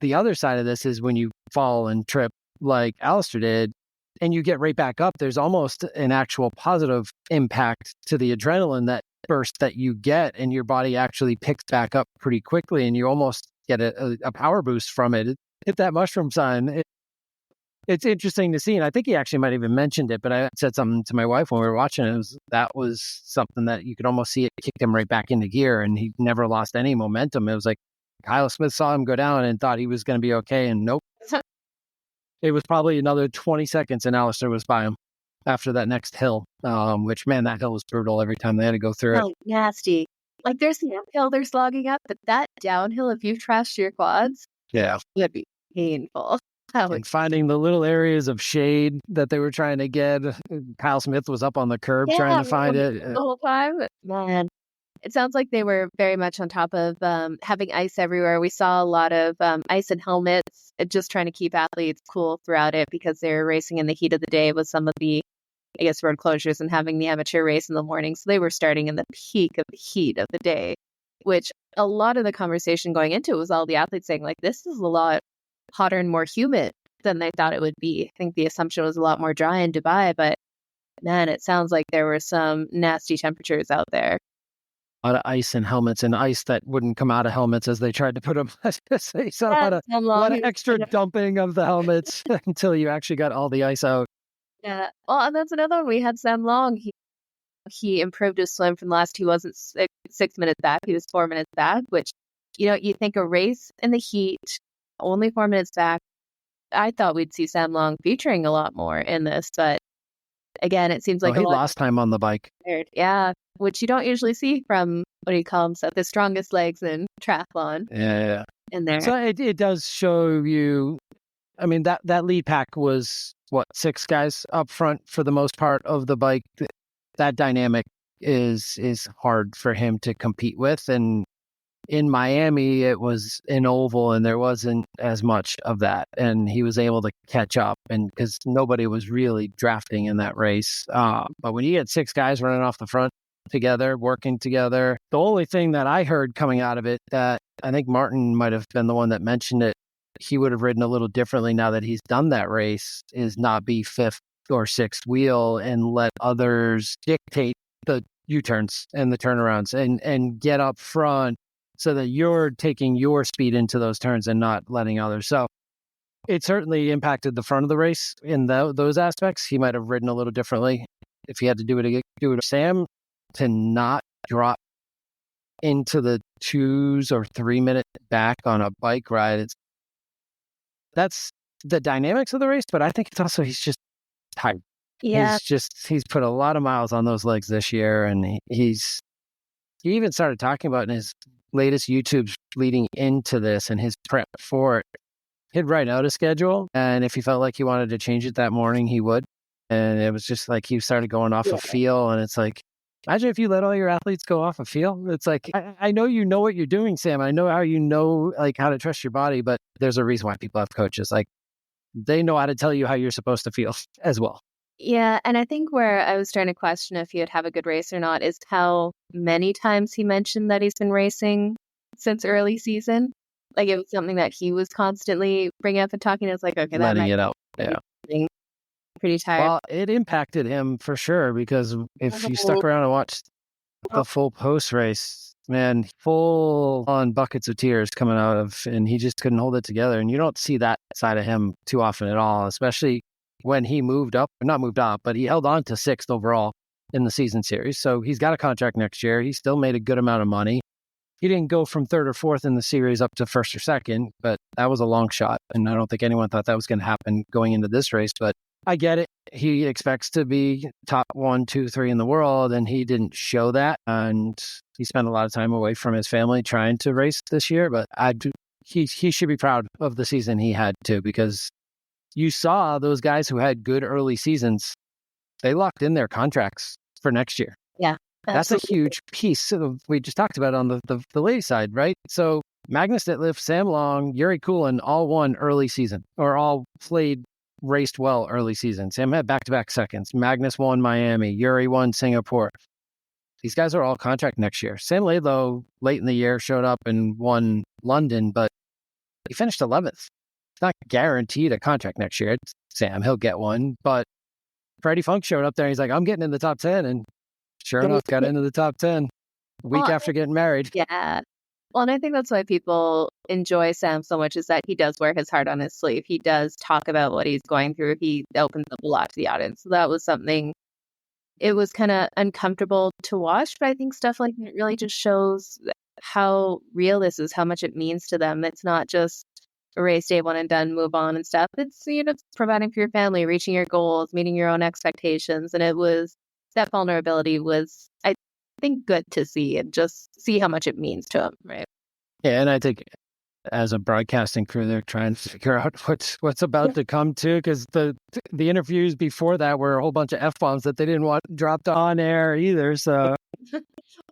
S2: the other side of this is when you fall and trip like Alistair did and you get right back up, there's almost an actual positive impact to the adrenaline, that burst that you get, and your body actually picks back up pretty quickly and you almost get a power boost from it. Hit that mushroom sign. It's interesting to see. And I think he actually might have even mentioned it, but I said something to my wife when we were watching it. That was something that you could almost see it kicked him right back into gear, and he never lost any momentum. It was like Kyle Smith saw him go down and thought he was going to be okay, and nope. It was probably another 20 seconds and Alistair was by him after that next hill, which, man, that hill was brutal every time they had to go through it.
S1: Nasty. Like, there's the uphill they're slogging up, but that downhill, if you've trashed your quads, that'd be painful.
S2: And finding the little areas of shade that they were trying to get. Kyle Smith was up on the curb trying to find it.
S1: The whole time. Man, it sounds like they were very much on top of having ice everywhere. We saw a lot of ice and helmets, just trying to keep athletes cool throughout it because they were racing in the heat of the day with some of the, I guess, road closures and having the amateur race in the morning. So they were starting in the peak of the heat of the day, which a lot of the conversation going into it was all the athletes saying, like, this is a lot hotter and more humid than they thought it would be. I think the assumption was a lot more dry in Dubai, but man, it sounds like there were some nasty temperatures out there.
S2: A lot of ice and helmets, and ice that wouldn't come out of helmets as they tried to put them. So a lot of extra dumping of the helmets until you actually got all the ice out.
S1: Yeah. Well, and that's another one. We had Sam Long. He improved his swim from last. He wasn't 6 minutes back. He was 4 minutes back, which, you think a race in the heat, only 4 minutes back. I thought we'd see Sam Long featuring a lot more in this, but again, it seems like
S2: he lost time on the bike.
S1: Yeah, which you don't usually see from, what do you call him? So the strongest legs in triathlon.
S2: Yeah.
S1: In there.
S2: So it does show you. I mean, that lead pack was 6 guys up front for the most part of the bike. That dynamic is hard for him to compete with, and in Miami, it was an oval and there wasn't as much of that. And he was able to catch up, and because nobody was really drafting in that race. But when you get 6 guys running off the front together, working together, the only thing that I heard coming out of it, that I think Martin might have been the one that mentioned it, he would have ridden a little differently now that he's done that race, is not be 5th or 6th wheel and let others dictate the U-turns and the turnarounds and get up front, so that you're taking your speed into those turns and not letting others. So it certainly impacted the front of the race in those aspects. He might have ridden a little differently if he had to do it. Sam, to not drop into the 2s or 3 minute back on a bike ride, that's the dynamics of the race, but I think it's also he's just tired.
S1: Yeah.
S2: He's put a lot of miles on those legs this year, and he even started talking about in his latest YouTubes leading into this and his prep for it, he'd write out a schedule, and if he felt like he wanted to change it that morning, he would. And it was just like he started going off a feel, and it's like, imagine if you let all your athletes go off a feel. It's like, I know you know what you're doing, Sam. I know how you know how to trust your body, but there's a reason why people have coaches. Like, they know how to tell you how you're supposed to feel as well.
S1: Yeah, and I think where I was trying to question if he would have a good race or not is how many times he mentioned that he's been racing since early season. Like, it was something that he was constantly bringing up and talking. It's like, okay,
S2: letting it out. Yeah.
S1: Pretty tired.
S2: Well, it impacted him for sure, because if you stuck around and watched the full post race, man, full on buckets of tears coming out of, and he just couldn't hold it together. And you don't see that side of him too often at all, especially when he not moved up, but he held on to 6th overall in the season series. So he's got a contract next year. He still made a good amount of money. He didn't go from 3rd or 4th in the series up to 1st or 2nd, but that was a long shot. And I don't think anyone thought that was going to happen going into this race, but I get it. He expects to be top 1, 2, 3 in the world, and he didn't show that. And he spent a lot of time away from his family trying to race this year, but he should be proud of the season he had too, because you saw those guys who had good early seasons, they locked in their contracts for next year.
S1: Yeah,
S2: that's
S1: absolutely.
S2: a huge piece of, we just talked about on the ladies side, right? So Magnus Ditliff, Sam Long, Yuri Kulin all won early season, or all raced well early season. Sam had back-to-back seconds. Magnus won Miami. Yuri won Singapore. These guys are all contract next year. Sam Laidlow, late in the year, showed up and won London, but he finished 11th. It's not guaranteed a contract next year. Sam, he'll get one. But Freddie Funk showed up there. He's like, I'm getting in the top 10. And sure enough, got into the top 10 a week after getting married.
S1: Yeah. Well, and I think that's why people enjoy Sam so much, is that he does wear his heart on his sleeve. He does talk about what he's going through. He opens up a lot to the audience. So that was something, it was kind of uncomfortable to watch, but I think stuff like that really just shows how real this is, how much it means to them. It's not just a race day, one and done, move on and stuff. It's, it's providing for your family, reaching your goals, meeting your own expectations. And that vulnerability was, I think, good to see, and just see how much it means to them, right?
S2: Yeah, and I think as a broadcasting crew, they're trying to figure out what's about to come too, because the interviews before that were a whole bunch of F-bombs that they didn't want dropped on air either. So,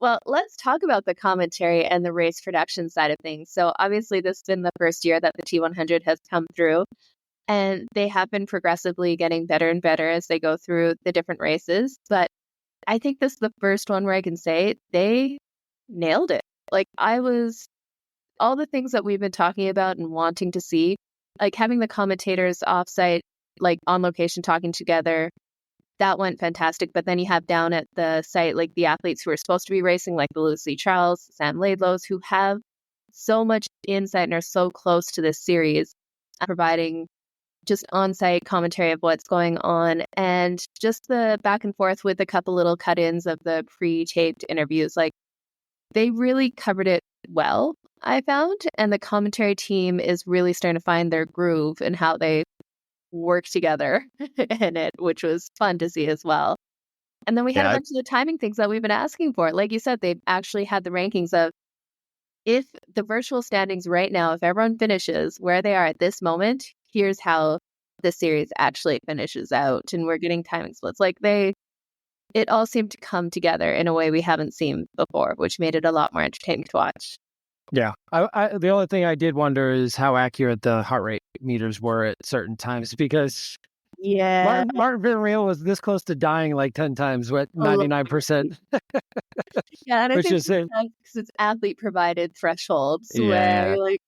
S1: well, let's talk about the commentary and the race production side of things. So obviously this has been the first year that the T100 has come through, and they have been progressively getting better and better as they go through the different races. But I think this is the first one where I can say they nailed it. Like, all the things that we've been talking about and wanting to see, like having the commentators offsite, like on location talking together, that went fantastic. But then you have down at the site, like the athletes who are supposed to be racing, like the Lucy Charles, Sam Laidlows, who have so much insight and are so close to this series, providing just on-site commentary of what's going on, and just the back and forth with a couple little cut-ins of the pre-taped interviews. Like, they really covered it well, I found, and the commentary team is really starting to find their groove and how they work together in it, which was fun to see as well. And then we had a bunch of the timing things that we've been asking for. Like you said, they've actually had the rankings of, if the virtual standings right now, if everyone finishes where they are at this moment, here's how the series actually finishes out. And we're getting timing splits. Like, it all seemed to come together in a way we haven't seen before, which made it a lot more entertaining to watch.
S2: Yeah. The only thing I did wonder is how accurate the heart rate meters were at certain times, because Martin Villarreal was this close to dying like 10 times, 99%.
S1: Yeah, and I think because it's athlete provided thresholds where you're like,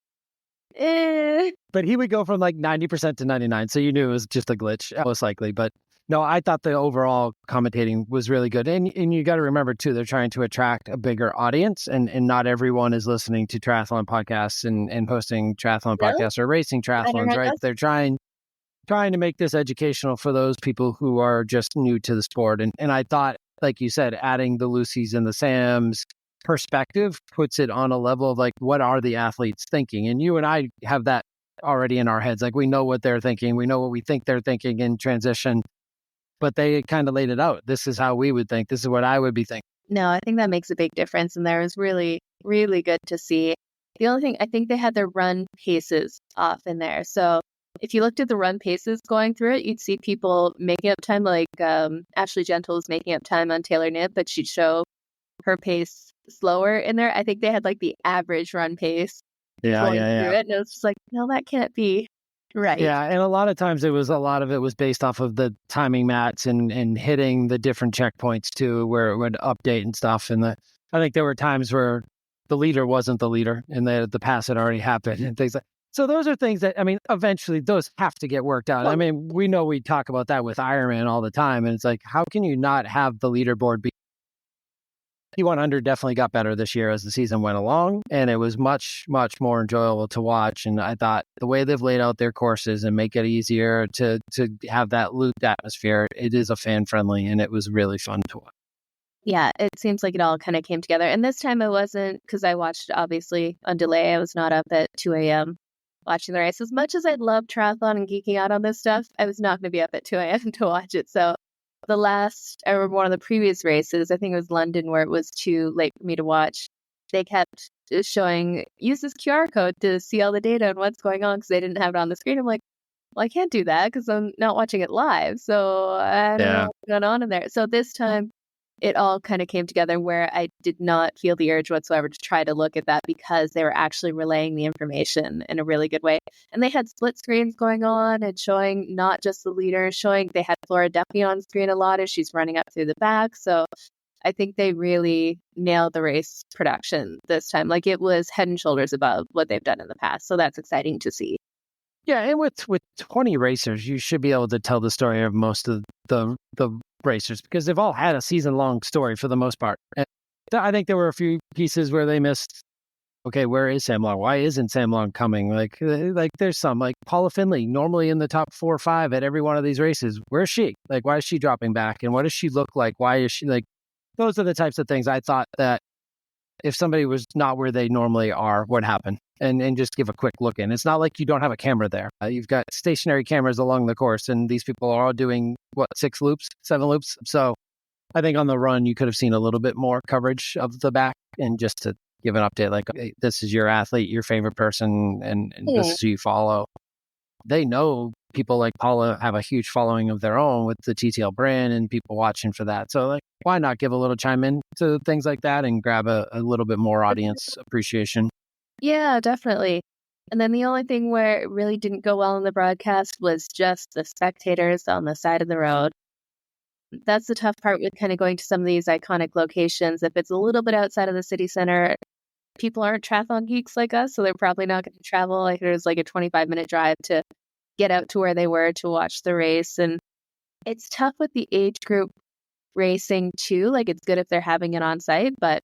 S2: But he would go from like 90% to 99, so you knew it was just a glitch, most likely. But no, I thought the overall commentating was really good. And you got to remember, too, they're trying to attract a bigger audience, and not everyone is listening to triathlon podcasts and posting triathlon podcasts or racing triathlons, right? They're trying to make this educational for those people who are just new to the sport. And I thought, like you said, adding the Lucys and the Sams perspective puts it on a level of like, what are the athletes thinking? And you and I have that already in our heads. Like, we know what they're thinking. We know what we think they're thinking in transition. But they kind of laid it out. This is how we would think. This is what I would be thinking.
S1: No, I think that makes a big difference. And there was really, really good to see. The only thing, I think they had their run paces off in there. So if you looked at the run paces going through it, you'd see people making up time, like Ashley Gentle was making up time on Taylor Knibb, but she'd show her pace slower in there. I think they had like the average run pace going through it. And it was just like, no, that can't be right.
S2: Yeah, and a lot of times a lot of it was based off of the timing mats and hitting the different checkpoints too, where it would update and stuff. And I think there were times where the leader wasn't the leader and the pass had already happened and things like. So those are things that, I mean, eventually those have to get worked out. I mean, we know we talk about that with Ironman all the time, and it's like, how can you not have the leaderboard be? T100 definitely got better this year as the season went along, and it was much, much more enjoyable to watch. And I thought the way they've laid out their courses and make it easier to have that looped atmosphere, it is a fan-friendly, and it was really fun to watch.
S1: Yeah, it seems like it all kind of came together. And this time it wasn't, because I watched obviously on delay. I was not up at 2 a.m. watching the race. As much as I love triathlon and geeking out on this stuff, I was not going to be up at 2 a.m. to watch it. So I remember one of the previous races, I think it was London, where it was too late for me to watch. they kept showing, use this QR code to see all the data and what's going on because they didn't have it on the screen. I'm like, well, I can't do that because I'm not watching it live. So I don't know what's going on in there. So this time it all kind of came together where I did not feel the urge whatsoever to try to look at that because they were actually relaying the information in a really good way. And they had split screens going on and showing not just the leader, showing they had Flora Duffy on screen a lot as she's running up through the back. So I think they really nailed the race production this time. Like it was head and shoulders above what they've done in the past. So that's exciting to see.
S2: Yeah, and with 20 racers, you should be able to tell the story of most of the racers because they've all had a season-long story for the most part. And I think there were a few pieces where they missed. Okay, where is Sam Long? Why isn't Sam Long coming? Like there's some like Paula Findlay, normally in the top 4 or 5 at every one of these races. Where's she? Like, why is she dropping back? And what does she look like? Why is she like? Those are the types of things I thought that if somebody was not where they normally are, what happened? And just give a quick look in. It's not like you don't have a camera there. You've got stationary cameras along the course, and these people are all doing, 6 loops, 7 loops. So I think on the run, you could have seen a little bit more coverage of the back and just to give an update, like, hey, this is your athlete, your favorite person, and this is who you follow. They know people like Paula have a huge following of their own with the TTL brand and people watching for that. So like, why not give a little chime in to things like that and grab a little bit more audience appreciation?
S1: Yeah, definitely. And then the only thing where it really didn't go well in the broadcast was just the spectators on the side of the road. That's the tough part with kind of going to some of these iconic locations. If it's a little bit outside of the city center, people aren't triathlon geeks like us, so they're probably not going to travel. Like there's like a 25-minute drive to get out to where they were to watch the race. And it's tough with the age group racing too. Like it's good if they're having it on site, but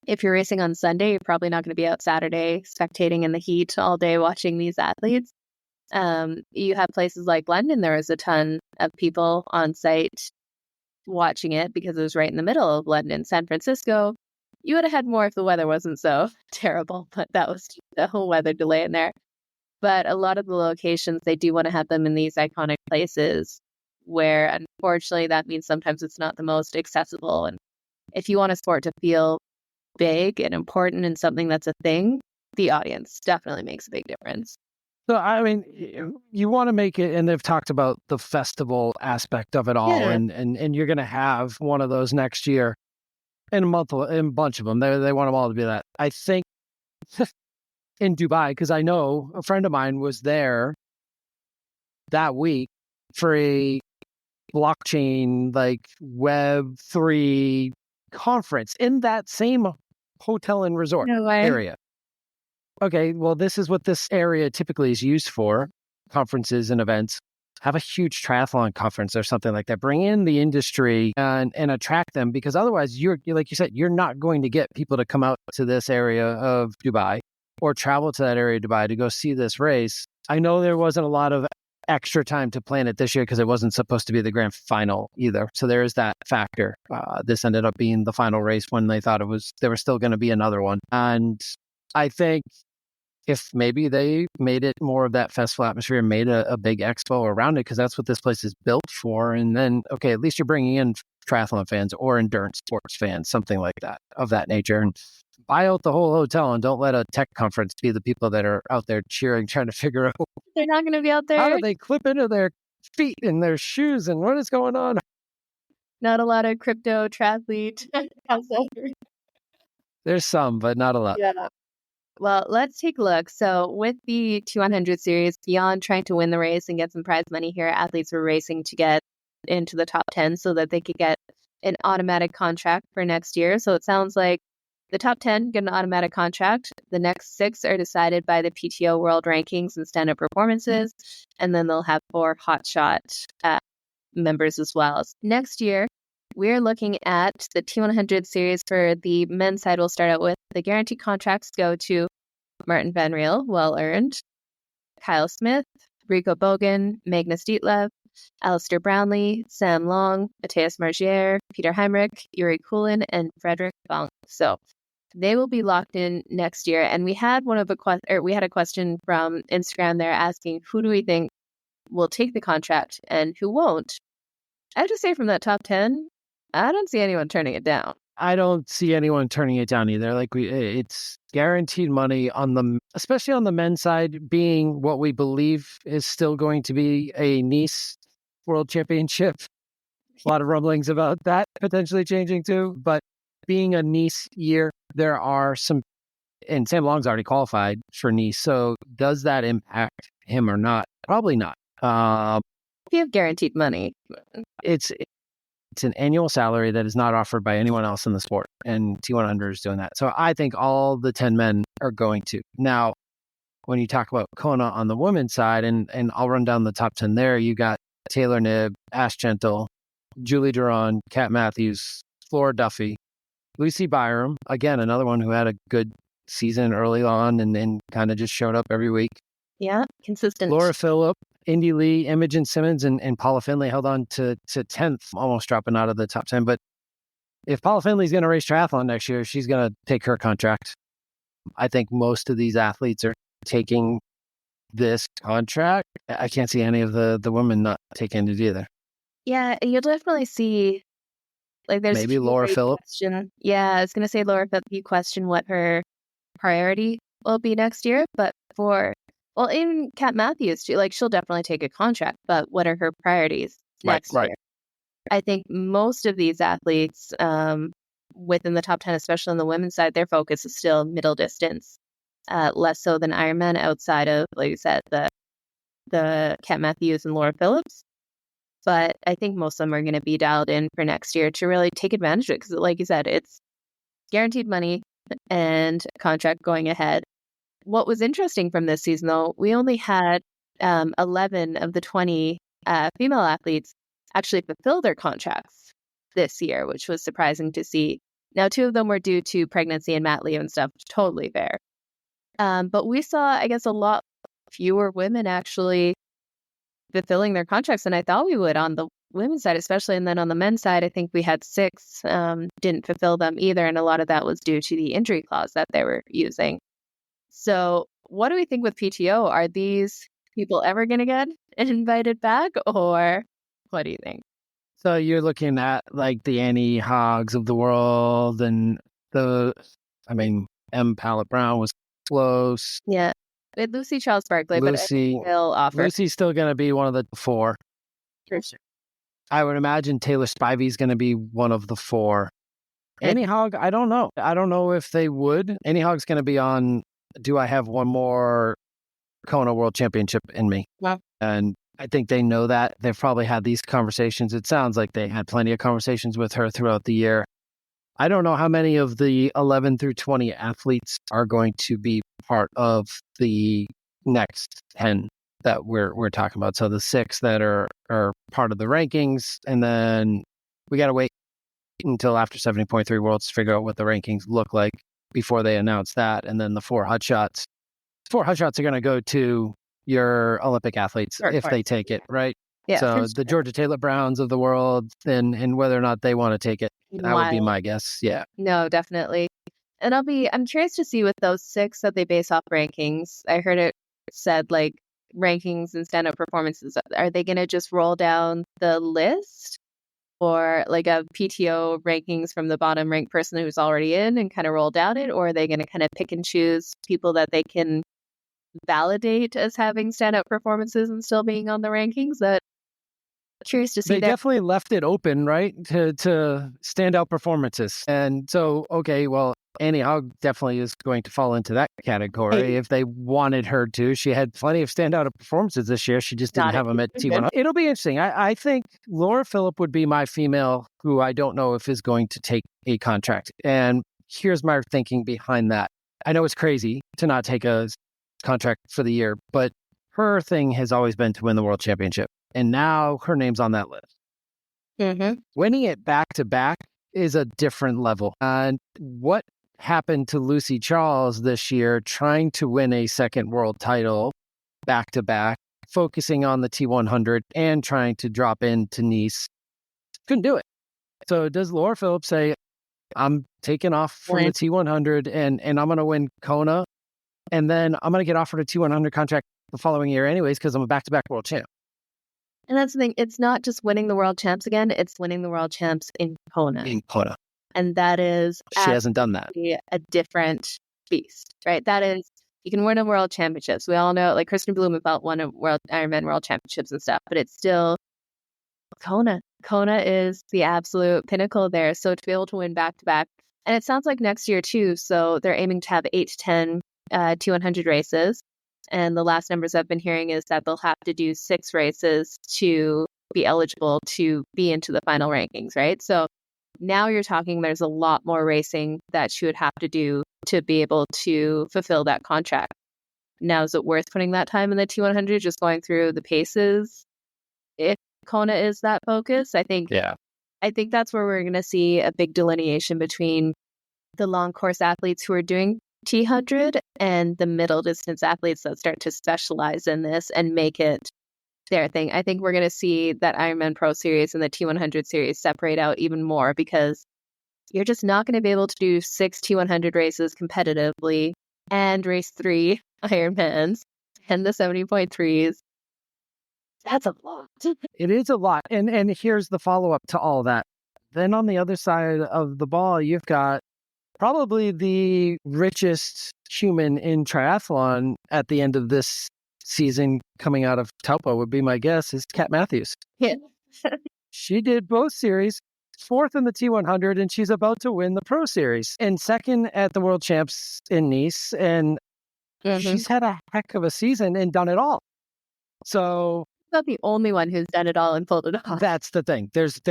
S1: if you're racing on Sunday, you're probably not going to be out Saturday spectating in the heat all day watching these athletes. You have places like London, there was a ton of people on site watching it because it was right in the middle of London. San Francisco, you would have had more if the weather wasn't so terrible, but that was the whole weather delay in there. But a lot of the locations, they do want to have them in these iconic places where unfortunately that means sometimes it's not the most accessible. And if you want a sport to feel big and important and something that's a thing, the audience definitely makes a big difference.
S2: So, I mean, you want to make it, and they've talked about the festival aspect of it all,
S1: Yeah.
S2: and you're going to have one of those next year in a bunch of them. They want them all to be that. I think in Dubai, because I know a friend of mine was there that week for a blockchain, like Web3 conference in that same hotel and resort area. Okay, well, this is what this area typically is used for, conferences and events. Have a huge triathlon conference or something like that. Bring in the industry and attract them, because otherwise, you're like you said, you're not going to get people to come out to this area of Dubai or travel to that area of Dubai to go see this race. I know there wasn't a lot of extra time to plan it this year because it wasn't supposed to be the grand final either. So there is that factor. This ended up being the final race when they thought there was still going to be another one. And I think if maybe they made it more of that festival atmosphere and made a big expo around it, because that's what this place is built for. And then, okay, at least you're bringing in triathlon fans or endurance sports fans, something like that, of that nature. And buy out the whole hotel and don't let a tech conference be the people that are out there cheering, trying to figure out.
S1: They're not going to be out there.
S2: How do they clip into their feet and their shoes and what is going on?
S1: Not a lot of crypto triathlete.
S2: There's some, but not a lot.
S1: Yeah. Well, let's take a look. So with the T100 series, beyond trying to win the race and get some prize money here, athletes were racing to get into the top 10 so that they could get an automatic contract for next year. So it sounds like the top 10 get an automatic contract. The next 6 are decided by the PTO World Rankings and stand-up performances. And then they'll have 4 hotshot members as well. Next year, we're looking at the T100 series. For the men's side, we'll start out with the guaranteed contracts go to Martin Van Riel, well earned, Kyle Smith, Rico Bogan, Magnus Dietlev, Alistair Brownlee, Sam Long, Matthias Margier, Peter Heinrich, Yuri Kulin, and Frederick Funk. So they will be locked in next year. And we had a question from Instagram there asking, who do we think will take the contract and who won't? I have to say, from that top 10, I don't see anyone turning it down.
S2: I don't see anyone turning it down either. Like it's guaranteed money especially on the men's side, being what we believe is still going to be a Nice World Championship. A lot of rumblings about that potentially changing too. But being a Nice year, there are some, and Sam Long's already qualified for Nice. So does that impact him or not? Probably not.
S1: If you have guaranteed money,
S2: it's an annual salary that is not offered by anyone else in the sport, and T100 is doing that. So I think all the 10 men are going to. Now, when you talk about Kona on the women's side, and I'll run down the top 10 there, you got Taylor Knibb, Ash Gentle, Julie Duran, Kat Matthews, Flora Duffy, Lucy Byram, again, another one who had a good season early on and kind of just showed up every week.
S1: Yeah, consistent.
S2: Laura Phillip, Indy Lee, Imogen Simmons, and Paula Finley held on to 10th, almost dropping out of the top 10. But if Paula Finley's going to race triathlon next year, she's going to take her contract. I think most of these athletes are taking this contract. I can't see any of the women not taking it either.
S1: Yeah, you'll definitely see, like, there's
S2: maybe Laura Phillip.
S1: Yeah, I was going to say Laura Phillip, you question what her priority will be next year, but even Kat Matthews too, like, she'll definitely take a contract, but what are her priorities next year? I think most of these athletes within the top 10, especially on the women's side, their focus is still middle distance, less so than Ironman, outside of, like you said, the Kat Matthews and Laura Phillips. But I think most of them are going to be dialed in for next year to really take advantage of it, because like you said, it's guaranteed money and a contract going ahead. What was interesting from this season, though, we only had 11 of the 20 female athletes actually fulfill their contracts this year, which was surprising to see. Now, 2 of them were due to pregnancy and mat leave and stuff, totally fair. But we saw, I guess, a lot fewer women actually fulfilling their contracts than I thought we would on the women's side, especially. And then on the men's side, I think we had 6 didn't fulfill them either. And a lot of that was due to the injury clause that they were using. So what do we think with PTO? Are these people ever going to get invited back, or what do you think?
S2: So you're looking at like the Annie Hoggs of the world, and M. Pallet Brown was close.
S1: Yeah. With Lucy Charles Barkley, but still offer.
S2: Lucy's still going to be one of the 4.
S1: For sure.
S2: I would imagine Taylor Spivey's going to be one of the 4. Annie Hogg, I don't know. I don't know if they would. Annie Hogg's going to be on, do I have one more Kona World Championship in me?
S1: Yeah.
S2: And I think they know that. They've probably had these conversations. It sounds like they had plenty of conversations with her throughout the year. I don't know how many of the 11 through 20 athletes are going to be part of the next 10 that we're talking about. So the 6 that are part of the rankings, and then we got to wait until after 70.3 Worlds to figure out what the rankings look like before they announce that. And then the 4 hotshots. 4 hotshots are going to go to your Olympic athletes if they take it, right?
S1: Yeah.
S2: So the Georgia Taylor Browns of the world, and whether or not they want to take it, that would be my guess. Yeah.
S1: No, definitely. And I'm curious to see with those 6 that they base off rankings. I heard it said like rankings and stand-up performances. Are they going to just roll down the list, or like a PTO rankings from the bottom ranked person who's already in and kind of roll down it? Or are they going to kind of pick and choose people that they can validate as having stand-up performances and still being on the rankings? That curious to see.
S2: They definitely left it open, right, to standout performances. And so, okay, well, Annie Hogg definitely is going to fall into that category if they wanted her to. She had plenty of standout performances this year. She just didn't have them at T100. It'll be interesting. I think Laura Phillip would be my female who I don't know if is going to take a contract. And here's my thinking behind that. I know it's crazy to not take a contract for the year, but her thing has always been to win the world championship. And now her name's on that list.
S1: Mm-hmm.
S2: Winning it back to back is a different level. And what happened to Lucy Charles this year, trying to win a second world title back to back, focusing on the T100 and trying to drop into Nice, couldn't do it. So does Laura Phillips say, I'm taking off from the T100 and I'm going to win Kona, and then I'm going to get offered a T100 contract the following year anyways because I'm a back-to-back world champ?
S1: And that's the thing. It's not just winning the world champs again. It's winning the world champs in Kona.
S2: In Kona.
S1: And that is
S2: She hasn't done that.
S1: a different beast, right? That is, you can win a world championships. We all know, like Kristen Blumenfeld won a Ironman world championships and stuff, but it's still Kona. Kona is the absolute pinnacle there. So to be able to win back to back, and it sounds like next year too. So they're aiming to have 8 to 10 T100 races. And the last numbers I've been hearing is that they'll have to do 6 races to be eligible to be into the final rankings, right? So now you're talking, there's a lot more racing that she would have to do to be able to fulfill that contract. Now, is it worth putting that time in the T100, just going through the paces? If Kona is that focus, I think that's where we're going to see a big delineation between the long course athletes who are doing T100 and the middle distance athletes that start to specialize in this and make it their thing. I think we're going to see that Ironman Pro Series and the T100 series separate out even more, because you're just not going to be able to do 6 T100 races competitively and race 3 Ironmans and the 70.3s. That's a lot.
S2: It is a lot. And here's the follow-up to all that. Then on the other side of the ball, you've got probably the richest human in triathlon at the end of this season coming out of Taupo, would be my guess, is Kat Matthews.
S1: Yeah.
S2: She did both series, 4th in the T100, and she's about to win the Pro Series, and 2nd at the World Champs in Nice. And she's had a heck of a season and done it all. So
S1: not the only one who's done it all and pulled it off.
S2: That's the thing. There's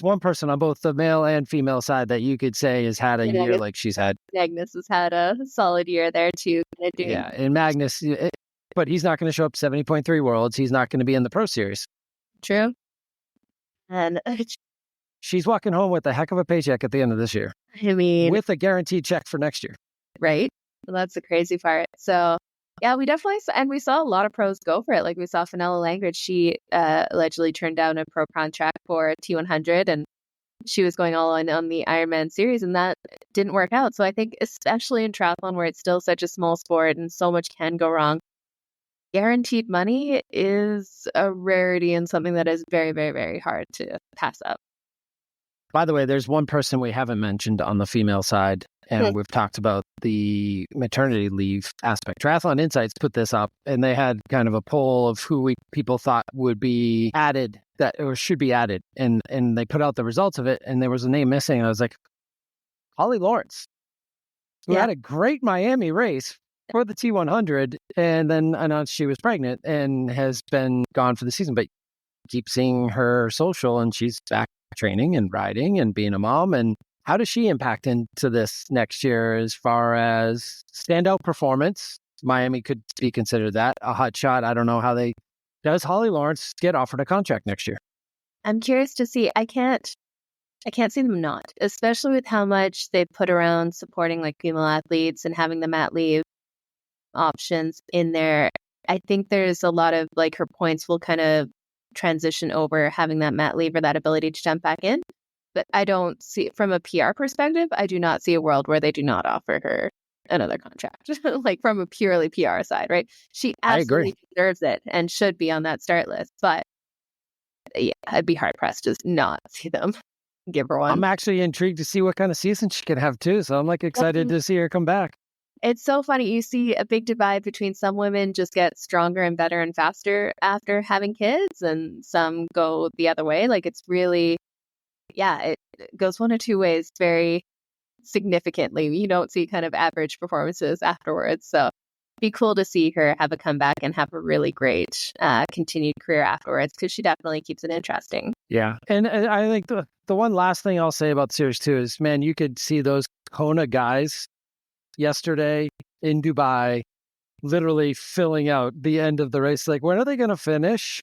S2: one person on both the male and female side that you could say has had a year like she's had.
S1: Magnus has had a solid year there too.
S2: Yeah, and Magnus, but he's not going to show up 70.3 Worlds. He's not going to be in the Pro Series.
S1: True. And
S2: she's walking home with a heck of a paycheck at the end of this year.
S1: I mean,
S2: with a guaranteed check for next year.
S1: Right. Well, that's the crazy part. So yeah, we definitely saw, and we saw a lot of pros go for it. Like we saw Fenella Langridge, she allegedly turned down a pro contract for T100, and she was going all in on the Ironman series, and that didn't work out. So I think, especially in triathlon, where it's still such a small sport and so much can go wrong, guaranteed money is a rarity and something that is very, very, very hard to pass up.
S2: By the way, there's one person we haven't mentioned on the female side, and we've talked about the maternity leave aspect. Triathlon Insights put this up, and they had kind of a poll of who people thought would be added, or should be added, and they put out the results of it, and there was a name missing. I was like, Holly Lawrence, who had a great Miami race for the T100, and then announced she was pregnant and has been gone for the season, but keep seeing her social, and she's back training and riding and being a mom. And how does she impact into this next year as far as standout performance? Miami could be considered that a hot shot. I don't know how does Holly Lawrence get offered a contract next year?
S1: I'm curious to see. I can't see them not, especially with how much they put around supporting like female athletes and having the mat leave options in there. I think there's a lot of like her points will kind of transition over having that mat leave or that ability to jump back in. But I don't see, from a PR perspective, I do not see a world where they do not offer her another contract, like from a purely PR side, right? She absolutely deserves it and should be on that start list. But yeah, I'd be hard pressed to not see them give her one.
S2: I'm actually intrigued to see what kind of season she can have too. So I'm like excited to see her come back.
S1: It's so funny. You see a big divide between some women just get stronger and better and faster after having kids, and some go the other way. Like it's really, it goes one of two ways very significantly. You don't see kind of average performances afterwards. So it'd be cool to see her have a comeback and have a really great continued career afterwards, because she definitely keeps it interesting.
S2: Yeah. And I think the one last thing I'll say about Series 2 is, man, you could see those Kona guys yesterday in Dubai literally filling out the end of the race. Like, when are they going to finish?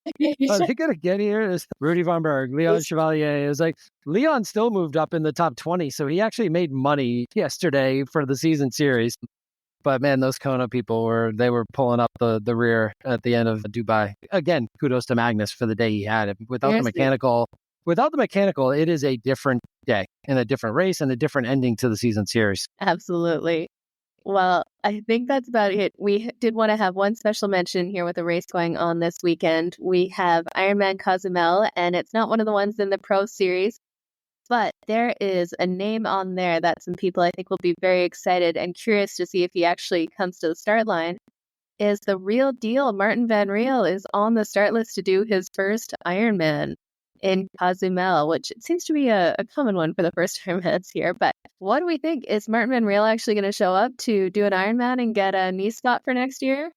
S2: Are they going to get here? It's Rudy Von Berg, Leon Chevalier. It was like Leon still moved up in the top 20, so he actually made money yesterday for the season series. But man, those Kona people were pulling up the rear at the end of Dubai. Again, kudos to Magnus for the day he had. Without the mechanical, it is a different day and a different race and a different ending to the season series.
S1: Absolutely. Well, I think that's about it. We did want to have one special mention here with a race going on this weekend. We have Ironman Cozumel, and it's not one of the ones in the Pro Series. But there is a name on there that some people I think will be very excited and curious to see if he actually comes to the start line. Is the real deal. Martin Van Riel is on the start list to do his first Ironman in Cozumel, which seems to be a common one for the first Ironmans here. But what do we think? Is Martin Van Riel actually going to show up to do an Ironman and get a knee spot for next year?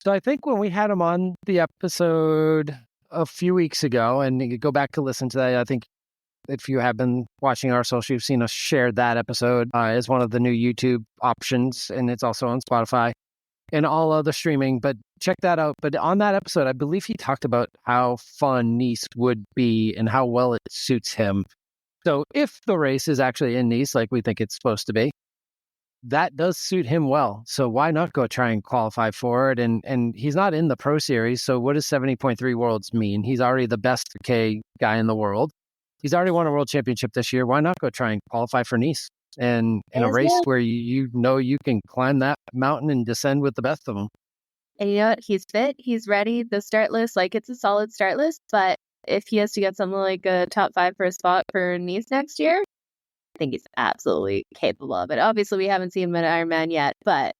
S2: So I think when we had him on the episode a few weeks ago, and you go back to listen to that, I think if you have been watching our social, you've seen us share that episode as one of the new YouTube options, and it's also on Spotify and all other streaming, but check that out. But on that episode, I believe he talked about how fun Nice would be and how well it suits him. So if the race is actually in Nice, like we think it's supposed to be, that does suit him well. So why not go try and qualify for it? And he's not in the Pro Series. So what does 70.3 Worlds mean? He's already the best K guy in the world. He's already won a world championship this year. Why not go try and qualify for Nice? And in a race where you know you can climb that mountain and descend with the best of them.
S1: And you know what? He's fit. He's ready. The start list, like it's a solid start list. But if he has to get something like a top 5 for a spot for Nice next year, I think he's absolutely capable of it. Obviously, we haven't seen him at Ironman yet, but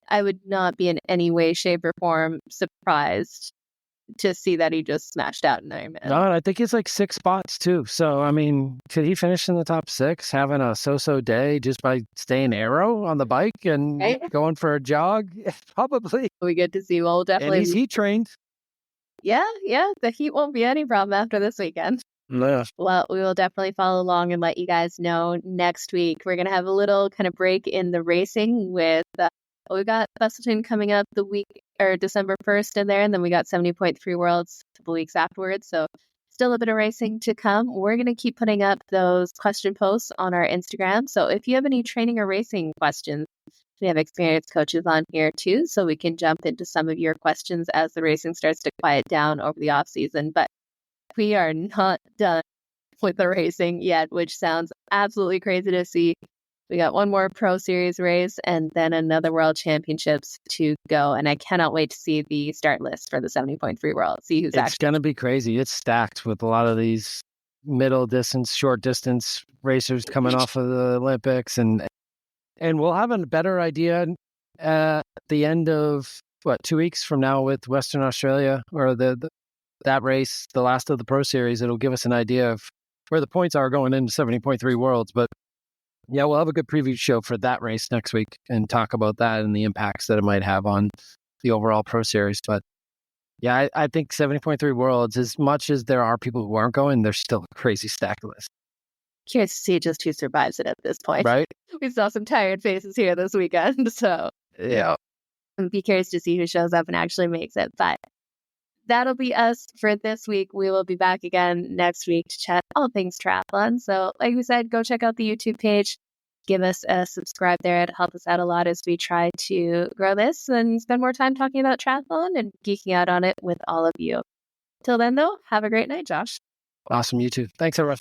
S1: I would not be in any way, shape, or form surprised to see that he just smashed out an Ironman.
S2: No, I think it's like 6 spots too. So, I mean, could he finish in the top 6, having a so-so day just by staying aero on the bike and going for a jog? Probably.
S1: We get to see. Well, definitely.
S2: And he's heat trained.
S1: Yeah. The heat won't be any problem after this weekend.
S2: No.
S1: Well, we will definitely follow along and let you guys know next week. We're going to have a little kind of break in the racing with we got Busselton coming up the week or December 1st in there, and then we got 70.3 Worlds a couple weeks afterwards. So still a bit of racing to come. We're going to keep putting up those question posts on our Instagram. So if you have any training or racing questions, we have experienced coaches on here too, so we can jump into some of your questions as the racing starts to quiet down over the off season. But we are not done with the racing yet, which sounds absolutely crazy to see. We got one more Pro Series race and then another World Championships to go. And I cannot wait to see the start list for the 70.3 World. See who's
S2: It's going to be crazy. It's stacked with a lot of these middle distance, short distance racers coming off of the Olympics. And we'll have a better idea at the end of, 2 weeks from now with Western Australia or that race, the last of the Pro Series. It'll give us an idea of where the points are going into 70.3 Worlds. But yeah, we'll have a good preview show for that race next week and talk about that and the impacts that it might have on the overall Pro Series. But yeah, I think 70.3 Worlds, as much as there are people who aren't going, there's still a crazy stacked list.
S1: Curious to see just who survives it at this point.
S2: Right?
S1: We saw some tired faces here this weekend. So
S2: yeah,
S1: I'd be curious to see who shows up and actually makes it. But that'll be us for this week. We will be back again next week to chat all things triathlon. So like we said, go check out the YouTube page. Give us a subscribe there. It helps us out a lot as we try to grow this and spend more time talking about triathlon and geeking out on it with all of you. Till then, though, have a great night, Josh.
S2: Awesome. You too. Thanks, everyone.